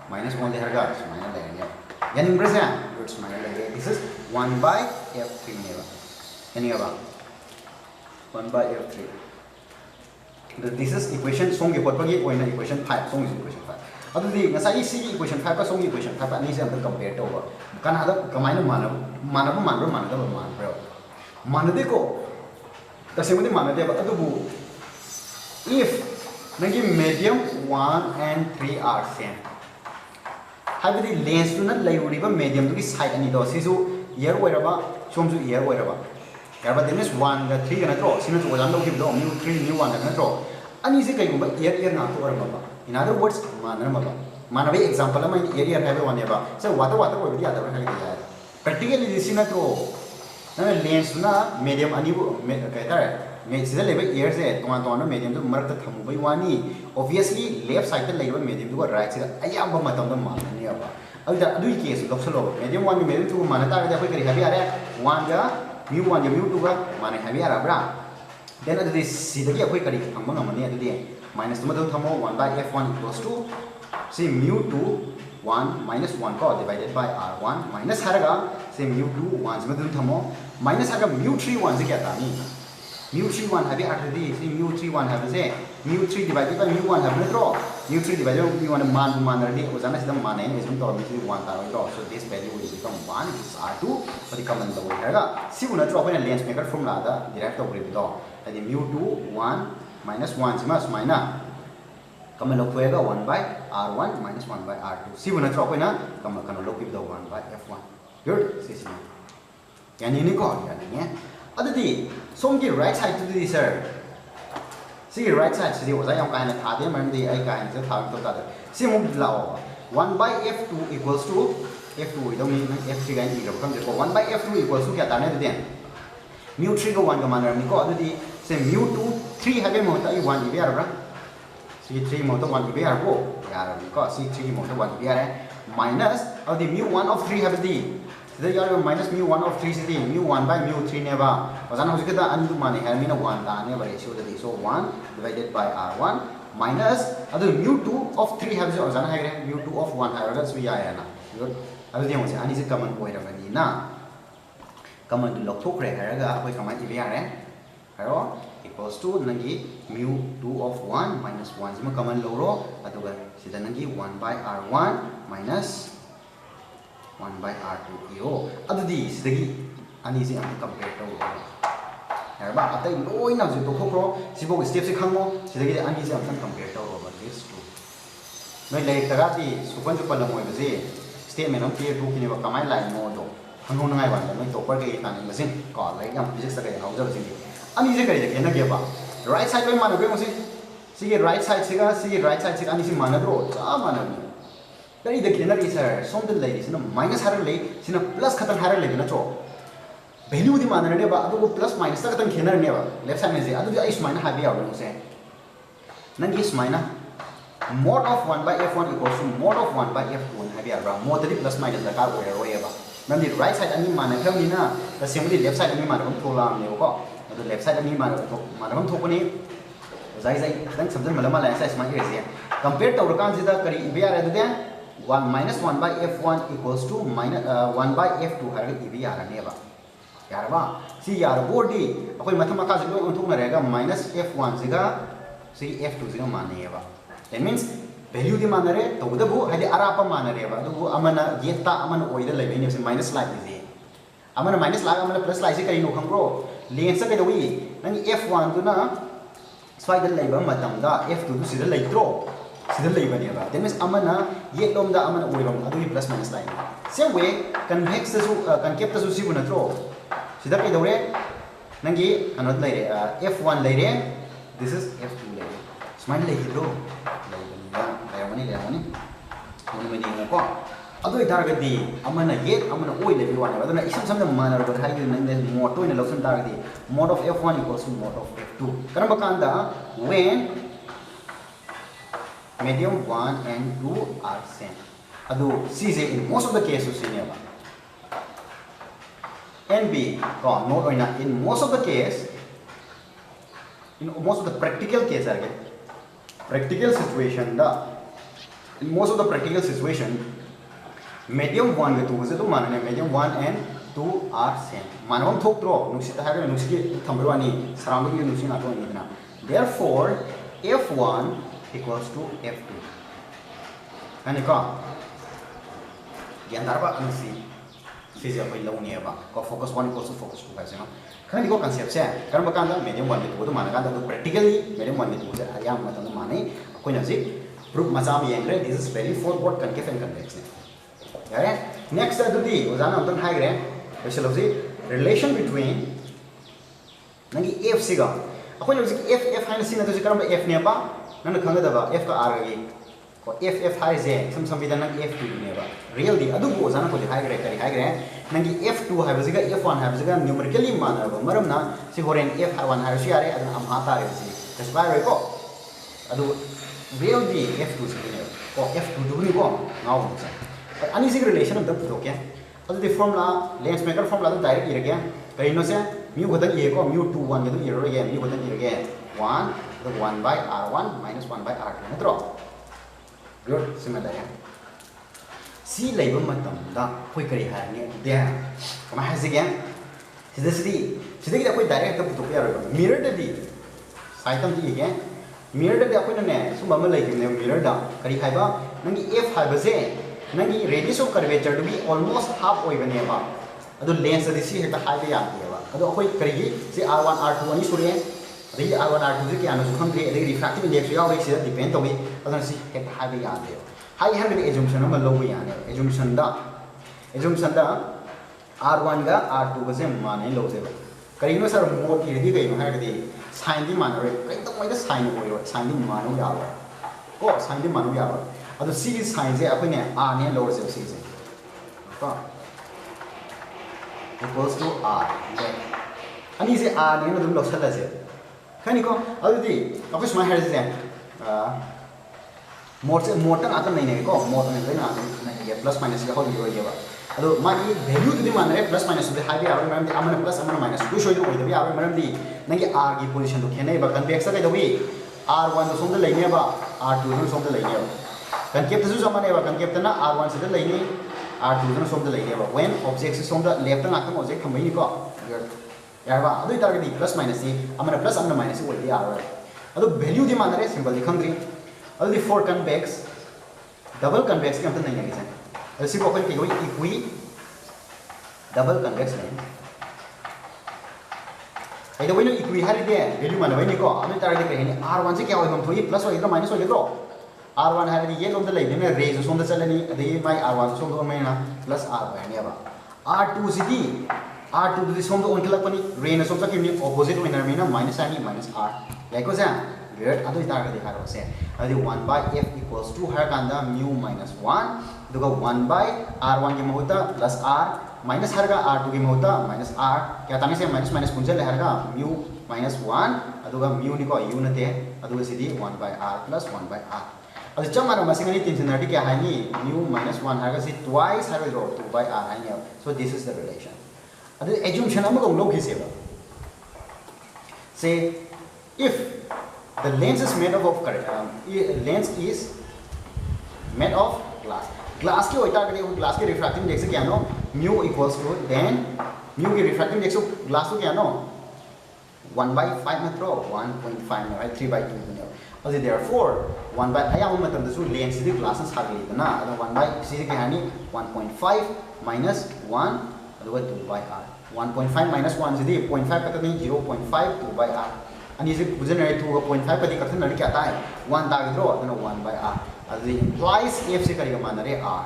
minus 1 le harga minus le ya yani impresa good minus le this is 1 by f3 ne ba yani ba 1 by f3 this is equation song ge pot gi oina equation 5 song is equation 5 adu di ngasai si equation 5 ka song equation 5 ani se am compare to ba kan hada kamaina mana bro manade ko tasemudi manade ba adu bu if nagi medium 1 and 3 are same habidi lens tu na layuri ba medium tu ki side ani do sisu year oiraba somju year oiraba yarba that means 1 ga 3 ga na tro sinu to jam do ki do mu3 mu1 ga na tro ani se kai gumba year na to oraba ba in other words manabe example ama year have one ba so wata ko bi ada ba kai ya practically this na tro na lens na medium ani bu kai tar me sida lebe year se to medium to marak ta thamu bai wani obviously left side ta lebe medium to right side ayam ba matam da man ni ba adu case loksalo medium 1 medium 2 mana ta ga koi kari habi are 1 ga mu1 ga mu2 ga mana habi ara bra then adu sida ki koi kari thamba ngamani adu de minus to thamo 1 by f1 equals to see mu2 1 minus 1 ko divided by r1 minus haraga say mu2 1 se thamo minus haraga mu3 1 se kya ta ni mu3 1 habi arthadi see mu3 1 have say mu3 divided by mu1 have no mu 3 divided by mu 1 man already ozana sidam man and assume to me 1 ta ro so this value will become 1 is r2 for the common the hega si una tro apna lens maker formula da derive to bri do adi mu 2 1 minus 1 sima smaina common log hoega 1 by r1 minus 1 by r2 si una tro apna common kan log do 1 by f1 good si si yani ni ko yani ne adadi som ki right side to the sir see right side see was I am kind of thade man the I kind of thade to thade see move lao 1 by f2 equals to f2 don't mean f3 ga ni ro kam je ko 1 by f2 equals to kya ta ne de mu 3 ko 1 ga man ni ko adudi se mu 2 3 have mo ta I 1 ibe ara see 3 mo to 1 ibe ara ko ya ra ko see 3 mo to 1 ibe ara minus of the mu 1 of 3 have the the yar minus mu 1 of 3 city mu 1 by mu 3 ne ba wazana hojike da andu mane hai mina 1 ta ne ba ratio da so 1 divided by r1 minus adu mu 2 of 3 have so wazana hai mu 2 of 1 hai ra so ya ya na good adu de mo se ani se common point ra ni na common log thok re hai ga koi common ibe ya re haro equals to nangi mu 2 of 1 minus 1 sima common lo ro adu ga sida nangi 1 by r1 minus 1 by r2 io adudi sidagi ani se am compare to ba atai loi na ju to khokro sibo step se khangmo sidagi ani se am compare to ba this two noi le tarati supan ju palam oi baje statement am clear to kini ba kamai line mo do hangho na ngai wan da noi to par ke tan ni basin ko lai am physics ka ya hauja basin ani se kari de na ke ba right side by mana be mo si sige right side se ga sige right side se ani se mana do cha mana dari the kena sir som the lady sina minus har le sina plus khatan har le na cho value di mana ne ba adu plus minus ta khatan kena ne ba left side me je adu is minus ha be aw no se nan is minus mod of 1 by f1 equals to mod of 1 by f2 ha be aw mod the plus minus da ka ro ro ba nan di right side ani mana kham ni na the same di left side ani mana kom thola ne ko adu left side ani mana kom thok ni zai zai khatan samjan malama la sa isma ke je compare to kan jida kari be are adu de 1 minus 1 by f1 equals to minus 1 by f2 har ga ibi yara ne ba yara ba si yara bodi akoi mathama ka jilo on thuk na rega minus f1 jiga si f2 jiga mane ba that means value di manare to da bu hadi arapa manare ba du amana yeta amana oida lebe ne si minus like is amana minus like amana plus like si kai no khangro len sa kai do wi nang f1 tu na swai da leba matam da f2 du si da leitro sida leba ne ba that means amana yet lom da amana oirom adu plus minus line same way convex su concave su si buna tro sida kai dore nangi anot laire f1 laire this is f2 laire smile laire bro laire mani oni mani ko adu itargadi amana yet amana oi lebi wana aduna isam samna mana ro thai gi nang mod to ina losun targadi mod of f1 equals to mod of f2 karamba kanda when medium 1 and 2 are same adu c in most of the cases sineba and b not oina in most of the case in most of the practical case are practical situation da in most of the practical situation medium 1 with 2 to manane medium 1 and 2 are same manam thok tro nusi ta ha nusi thambirwani surrounding nusi na to ni na therefore f1 equals to f2 ani ka yan darba ansi physics pai lo ne ba ko focus 1 equals to focus 2 ka se no khani ko concept se karam ba kan da medium 1 with 2 to mana kan da practically medium 1 with 2 se ayam ma ta mane ko na ji proof ma sa mi engre this is very for both concave and convex ne yare next adu di ozana antan hai gre special of the relation between nangi f siga ako jo f f haina sina to karam f ne ba nana khanga da ba f ka r gi ko f hai je sam bidan nang f2 ne ba real di adu bo ozana ko hai gre kari hai gre nangi f2 hai ba jiga f1 hai ba jiga numerically mana ba maram na si horen f1 hai si are adu am hata re si kasba re ko adu real di f2 si ne ko f2 du ni ko ngau sa ani sig relation of the to kya adu the formula lens maker formula da direct ire kya kai no se mu godan e ko mu 2 1 ge ire ge mu godan ire ge 1 the 1 by r1 minus 1 by r2 natro good similar ya si leiba matam da koi kari ha ne de kama ha sig ya sida da koi direct da to kya ro mirror da di saitam di ge mirror da akoina ne sum ama lai ne mirror da kari haiba nangi f haiba se nangi radius of curvature to be almost half oibane ba adu lens adi si heta haiba ya ba adu akoi kari gi si r1 r2 ani sure adi r1 r2 ji kya na su khamre adi refractive index ya wai si depend tobi adu si heta haiba ya de hai har de assumption ama lobu ya ne assumption da r1 ga r2 ga se mane lo de ba kari no sir mod ki di kai no ha ga sin di mano re kai to mai da sin ko yo sin di mano ya ba ko sin di mano ya ba adu si sin se apne r ne lo se si se ko equals to r then ani se r ne no dum lo sala se khani ko adu di apne smart ha se mod ta akan nahi ne ko mod ne na ye plus minus ga ho yo ye ba ado magi value to the manare plus minus to the high hour maram di amana plus amana minus do show you oi the hour maram di nangi r gi position to khenai ba convex ga dawi r1 to som da laine ba r2 to som da laine ba concave to som ne ba concave na r1 se da laine r2 to som da laine ba when object se som da left na kam object khamai ni ko ya ba adu tar ga di plus minus si amana plus amana minus oi the hour ado value di manare symbol di khamri ado di for convex double convex kam ta nahi nagi san ऐसी को अपन कहियो equi double convex line ai da wino equi Hari दे value मान वैनि को अमे तार दे कहिनि r1 से क्या होय हम थोई प्लस होय माइनस होय तो r1 हरि ये लोम द लाइन ने रेज सोम द चलनी अदे माय r1 सोम द मैना प्लस r बाय बा r2 Sidi r2 the Som the ओनकलक पनि रे न सोम च कि ऑपोजिट विनर मेना माइनस आनी माइनस r लाइक को जा वेट अदो तार दे हारो से अदे 1 by f equals to हर कांदा mu minus 1 दुगा 1 by r1 की महुता plus r minus हरगा r2 की महुता minus r क्या ताने से minus minus पुंजल ले हरगा mu minus 1 अदुगा mu नि को u नते अदुगा Sidi 1 by r plus 1 by r अदु चमानो मसिंगनी टेंशनरी क्या है नि mu minus 1 हरगा सि twice हरगा 2 by r है नि so this is the relation अदु assumption हम को लोग हिसेबा say if the lens is made up of lens is made of glass के होता है कि glass के refractive index क्या no mu equals to then mu के refractive index of glass तो क्या नो 1 by 5 में थ्रो 1.5 में right 3 by 2 में और therefore 1 by आया हम मतलब तो lens से glass से साग लेते ना तो 1 by इसी के हानि 1.5 minus 1 अथवा 2 by r 1.5 minus 1 से 0.5 का तो नहीं 0.5 2 by r अनि से generate 2.5 का दिक्कत है क्या आता है 1 ताकि थ्रो तो 1 by r अदि implies f से करिगा मानरे r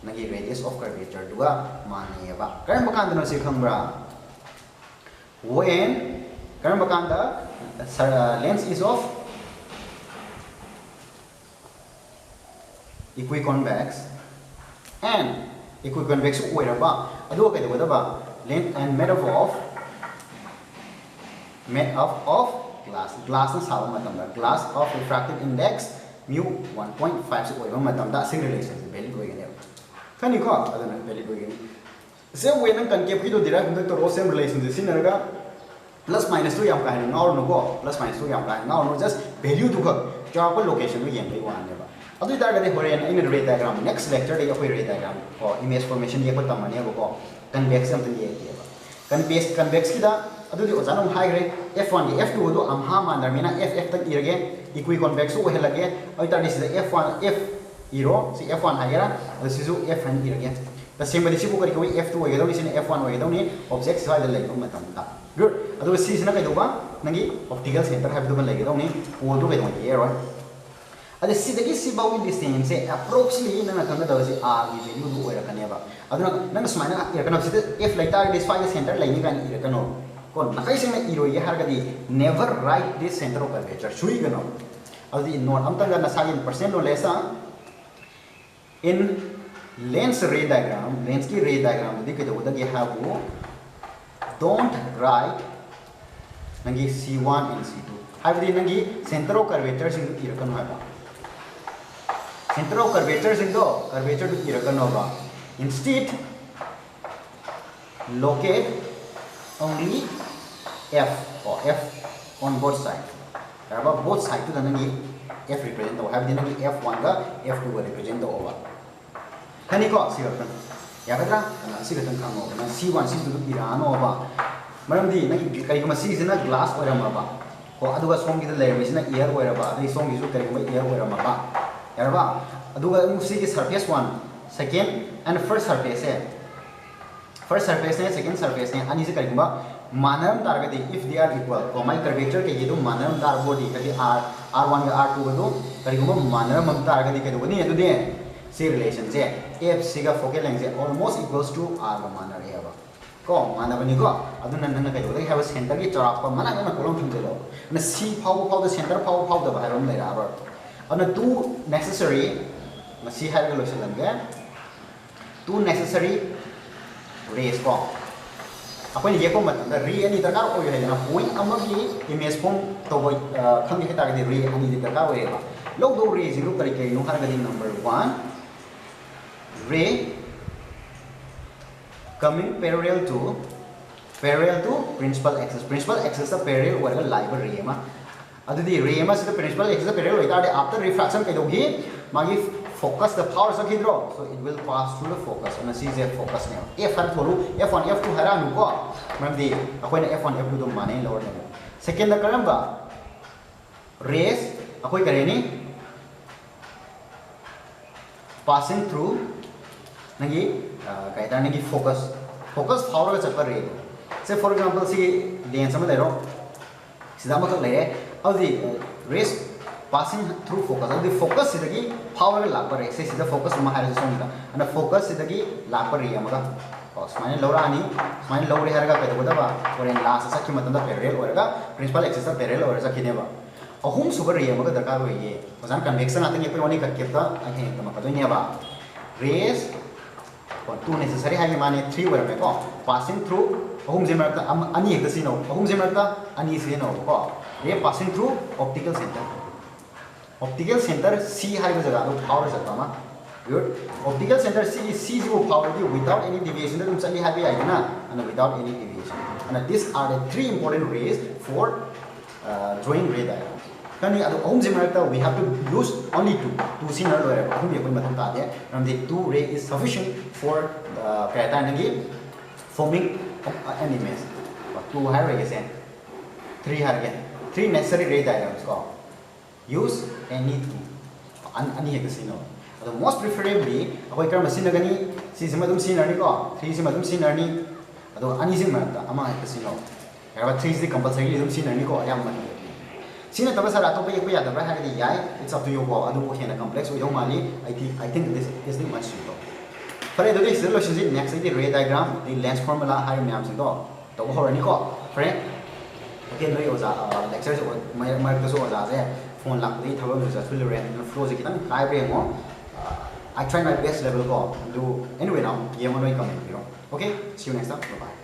Negi radius of curvature दुगा मानेबा करम बकांदनो से खंबरा when करम बकांदा lens is of equiconvex and equiconvex ओइरबा अदो कइदबा length and made up of glass na sawa matamda glass of refractive index mu 1.5 से ओइबा matamda sing relation से valid होइगने खनि को अदन valid होइगने same way नंग concave की तो derive होंदे तो same relation से सिनरगा plus minus तो याम काहे नाउ नो को plus minus तो याम काहे नाउ नो just value दुख जो आपको लोकेशन में येम वान नेबा अदु इतार गदे होरेन इन रे डायग्राम नेक्स्ट लेक्चर दे कोई रे डायग्राम को इमेज फॉर्मेशन ये को तमने को convex हम तो ये convex की दा अदु दि ओजानो हाइग्रे f1 की f2 दो हम हा मानर मेना f तक इरगे equiconvex हो हेलगे अइ तार this f1 f इरो C f1 हाइगरा अदु सिजु f हन इरगे द सेम बदि सिबु करि कोइ f2 होइगदौ नि सिने f1 होइगदौ नि ऑब्जेक्ट साइड लेगौ मतम ता गुड अदु सी सिना कइदौबा नंगी ऑप्टिकल सेंटर हाइबदु बन लेगदौ नि पोल दो कइदौ ये रो अदु सिदगी सिबाउ डिस्टेंस से अप्रोक्सिमेटली नना खंगा दवसि r की वैल्यू दु ओइरकनेबा अदु नंग स्माइना इरकनो सिदे f लाइटा दिस फाइव सेंटर लाइनि कान इरकनो को नखाई से में इरो ये हरगदी नेवर right this centre of curvature सुई गनो अदि नोट अमतंगा नसागिन परसेंट नो लेसा in lens ray diagram lens की रे डायग्राम दि के दो दगे हाबु डोंट राइट नंगी c1 and c2 हाबदि नंगी सेंटर ऑफ कर्वेचर सिंग इरकनो हाबा सेंटर ऑफ कर्वेचर सिंग दो कर्वेचर दु इरकनो बा instead locate only f or f on both sides. Karaba both sides to the nangi f represent to have the nangi f1 ga f2 ga represent to over. Kani ko sigatan. Ya kadra sigatan kamo na c1 c2 irano ba. Maram di nangi kai kuma c is na glass or ma ba. ko aduga song gi layer misina air oira ba adai song gi su kari kuma air oira ma ba yaraba aduga si gi surface 1 second and first surface है first surface ने second surface ने ani se kari kuma manam target if they are equal ko my curvature ke ye do manam tar body kadi r1 ga r2 ga do kari kuma manam am target ke do ni edu de see relation je f c ga focal length almost equals to r ga manar hai ba ko manabani ko aduna nan kai do have center ki charap pa mana na kolom thum jelo na c power the center power the bhairam lai ra ba ana two necessary na c hai ga lotion ga two necessary rays ko अपन ये को मतलब रे अनि दरकार हो है ना point अमा की इमेज फॉर्म तो वो खंग के ताकि रे अनि दरकार होएगा लोग दो रे जीरो करके नो हर गदी नंबर 1 रे coming parallel to principal axis the parallel होएगा लाइव रे मा अदुदी रे मा से principal axis parallel होइता after refraction के दोगी मागी focus the power so hidro so it will pass through the focus and see the focus ne f har thoru f1 f2 hara nu ko mam di akoina f1 f2 do mane lower ne second the karamba rays akoi kare ni passing through nagi kaita nagi focus power ga chakpa re say for example see lens sama lero sida ma ka le audi rays passing through focus the focus sidagi power la par se sida focus ma har so nda and focus sidagi la par ya maga smile lora ani smile lore har ga ka da ba or in last sakhi matam da parallel or ga principal axis da parallel or sakhi ne ba ahum super ya maga dakar ho ye osan convection atin ye pani ka kepta ahe ta ma ka ne ba rays or two necessary hai mane 3 or me ko passing through ahum je marta ani ek si no ahum je marta ani se no ko ye passing through optical center C hai ba jaga do power sakta ma good optical center C jo power di without any deviation dum chali hai bi ai na and without any deviation and these are the three important rays for drawing ray diagrams kani adu ahum je marta we have to use only two scener lo ra ahum ye koi matam ta de and the two ray is sufficient for the pattern forming an image two hai ra ge three hai ge three necessary ray diagrams ko use any two ani hek sino the most preferably akoi kar machine gani si sima dum scener ni ko 3 sima dum scener ni ado ani sima ta ama hek sino era 3 is the compulsory dum scener ni ko ayam man sina taba sara to pe ya da ba ha di yai it's up to you ko adu ko hena complex o yo mali I think this is the much simple fare do this solution is next the ray diagram the lens formula hai myam si do to ho ni ko fare okay no yo za lecture so mai so za je phone lak di thawam sa fill rent flow je kitang kai pe mo I try my best level ko do anyway now ye mo no comment okay see you next time bye bye